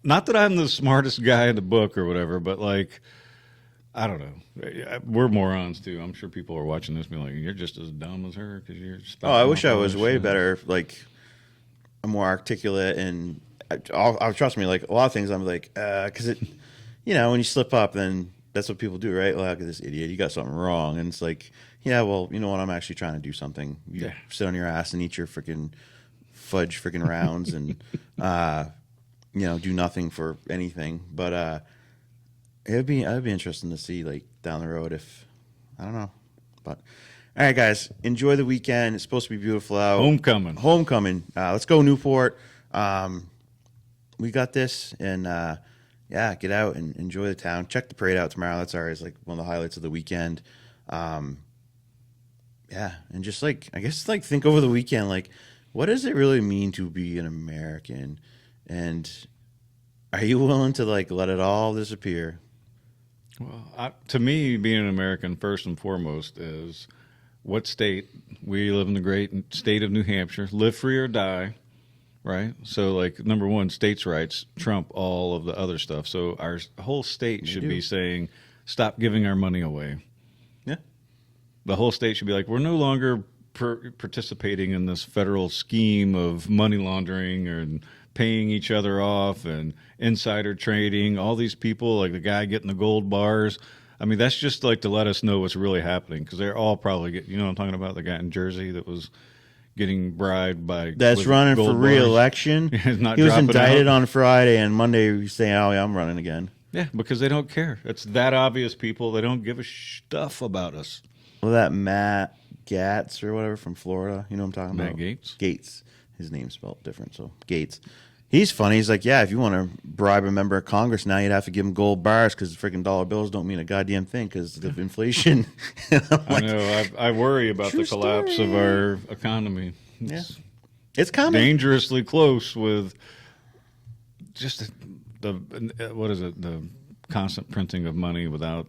Speaker 4: Not that I'm the smartest guy in the book or whatever, but, like, I don't know. We're morons too. I'm sure people are watching this being like, "You're just as dumb as her because you're."
Speaker 3: I wish I was way better, like, more articulate, and I'll trust me. Like, a lot of things, I'm like, because it, when you slip up, then that's what people do, right? Look at this idiot. You got something wrong. And it's like, yeah, well, you know what? I'm actually trying to do something. You sit on your ass and eat your freaking fudge freaking rounds and, you know, do nothing for anything. But it'd be interesting to see, like, down the road if, I don't know. But, all right, guys, enjoy the weekend. It's supposed to be beautiful out. Homecoming. Let's go, Newport. We got this. And, yeah, get out and enjoy the town. Check the parade out tomorrow. That's always, like, one of the highlights of the weekend. Yeah, and just, like, I guess, like, think over the weekend, like, what does it really mean to be an American? And are you willing to, like, let it all disappear?
Speaker 4: Well, to me, being an American, first and foremost, is what state. We live in the great state of New Hampshire. Live free or die, right? So, like, number one, states' rights trump all of the other stuff. So our whole state should be saying, stop giving our money away.
Speaker 3: Yeah.
Speaker 4: The whole state should be like, we're no longer participating in this federal scheme of money laundering and paying each other off and insider trading. All these people, like the guy getting the gold bars. I mean, that's just like to let us know what's really happening, because they're all probably you know what I'm talking about, the guy in Jersey that was getting bribed by
Speaker 3: that's running for re-election. He was indicted on Friday, and Monday he's saying, "Oh, yeah, I'm running again."
Speaker 4: Yeah, because they don't care. It's that obvious, people. They don't give a stuff about us.
Speaker 3: Well, that Matt Gaetz or whatever from Florida, you know what I'm talking about?
Speaker 4: Matt Gaetz?
Speaker 3: Gates. His name's spelled different, so Gates. He's funny. He's like, yeah, if you want to bribe a member of Congress now, you'd have to give him gold bars because the freaking dollar bills don't mean a goddamn thing because of inflation.
Speaker 4: Like, I know. I worry about the collapse of our economy.
Speaker 3: It's coming.
Speaker 4: Dangerously close with just the what is it? The constant printing of money without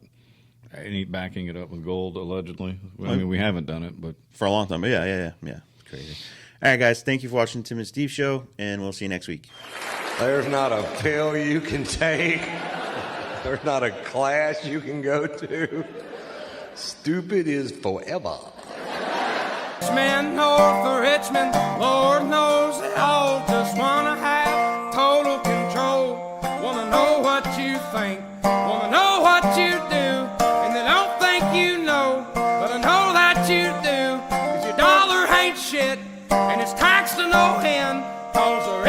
Speaker 4: any backing it up with gold, allegedly. I mean, we haven't done it, but
Speaker 3: for a long time. But yeah. It's crazy. All right, guys. Thank you for watching Tim and Steve Show, and we'll see you next week.
Speaker 5: There's not a pill you can take. There's not a class you can go to. Stupid is forever.
Speaker 1: Man north of Richmond, Lord knows they all just wanna have total control. Wanna know what you think, wanna know what you do, and they don't think you know, but I know that you do, 'cause your dollar ain't shit, and it's taxed to no end, 'cause there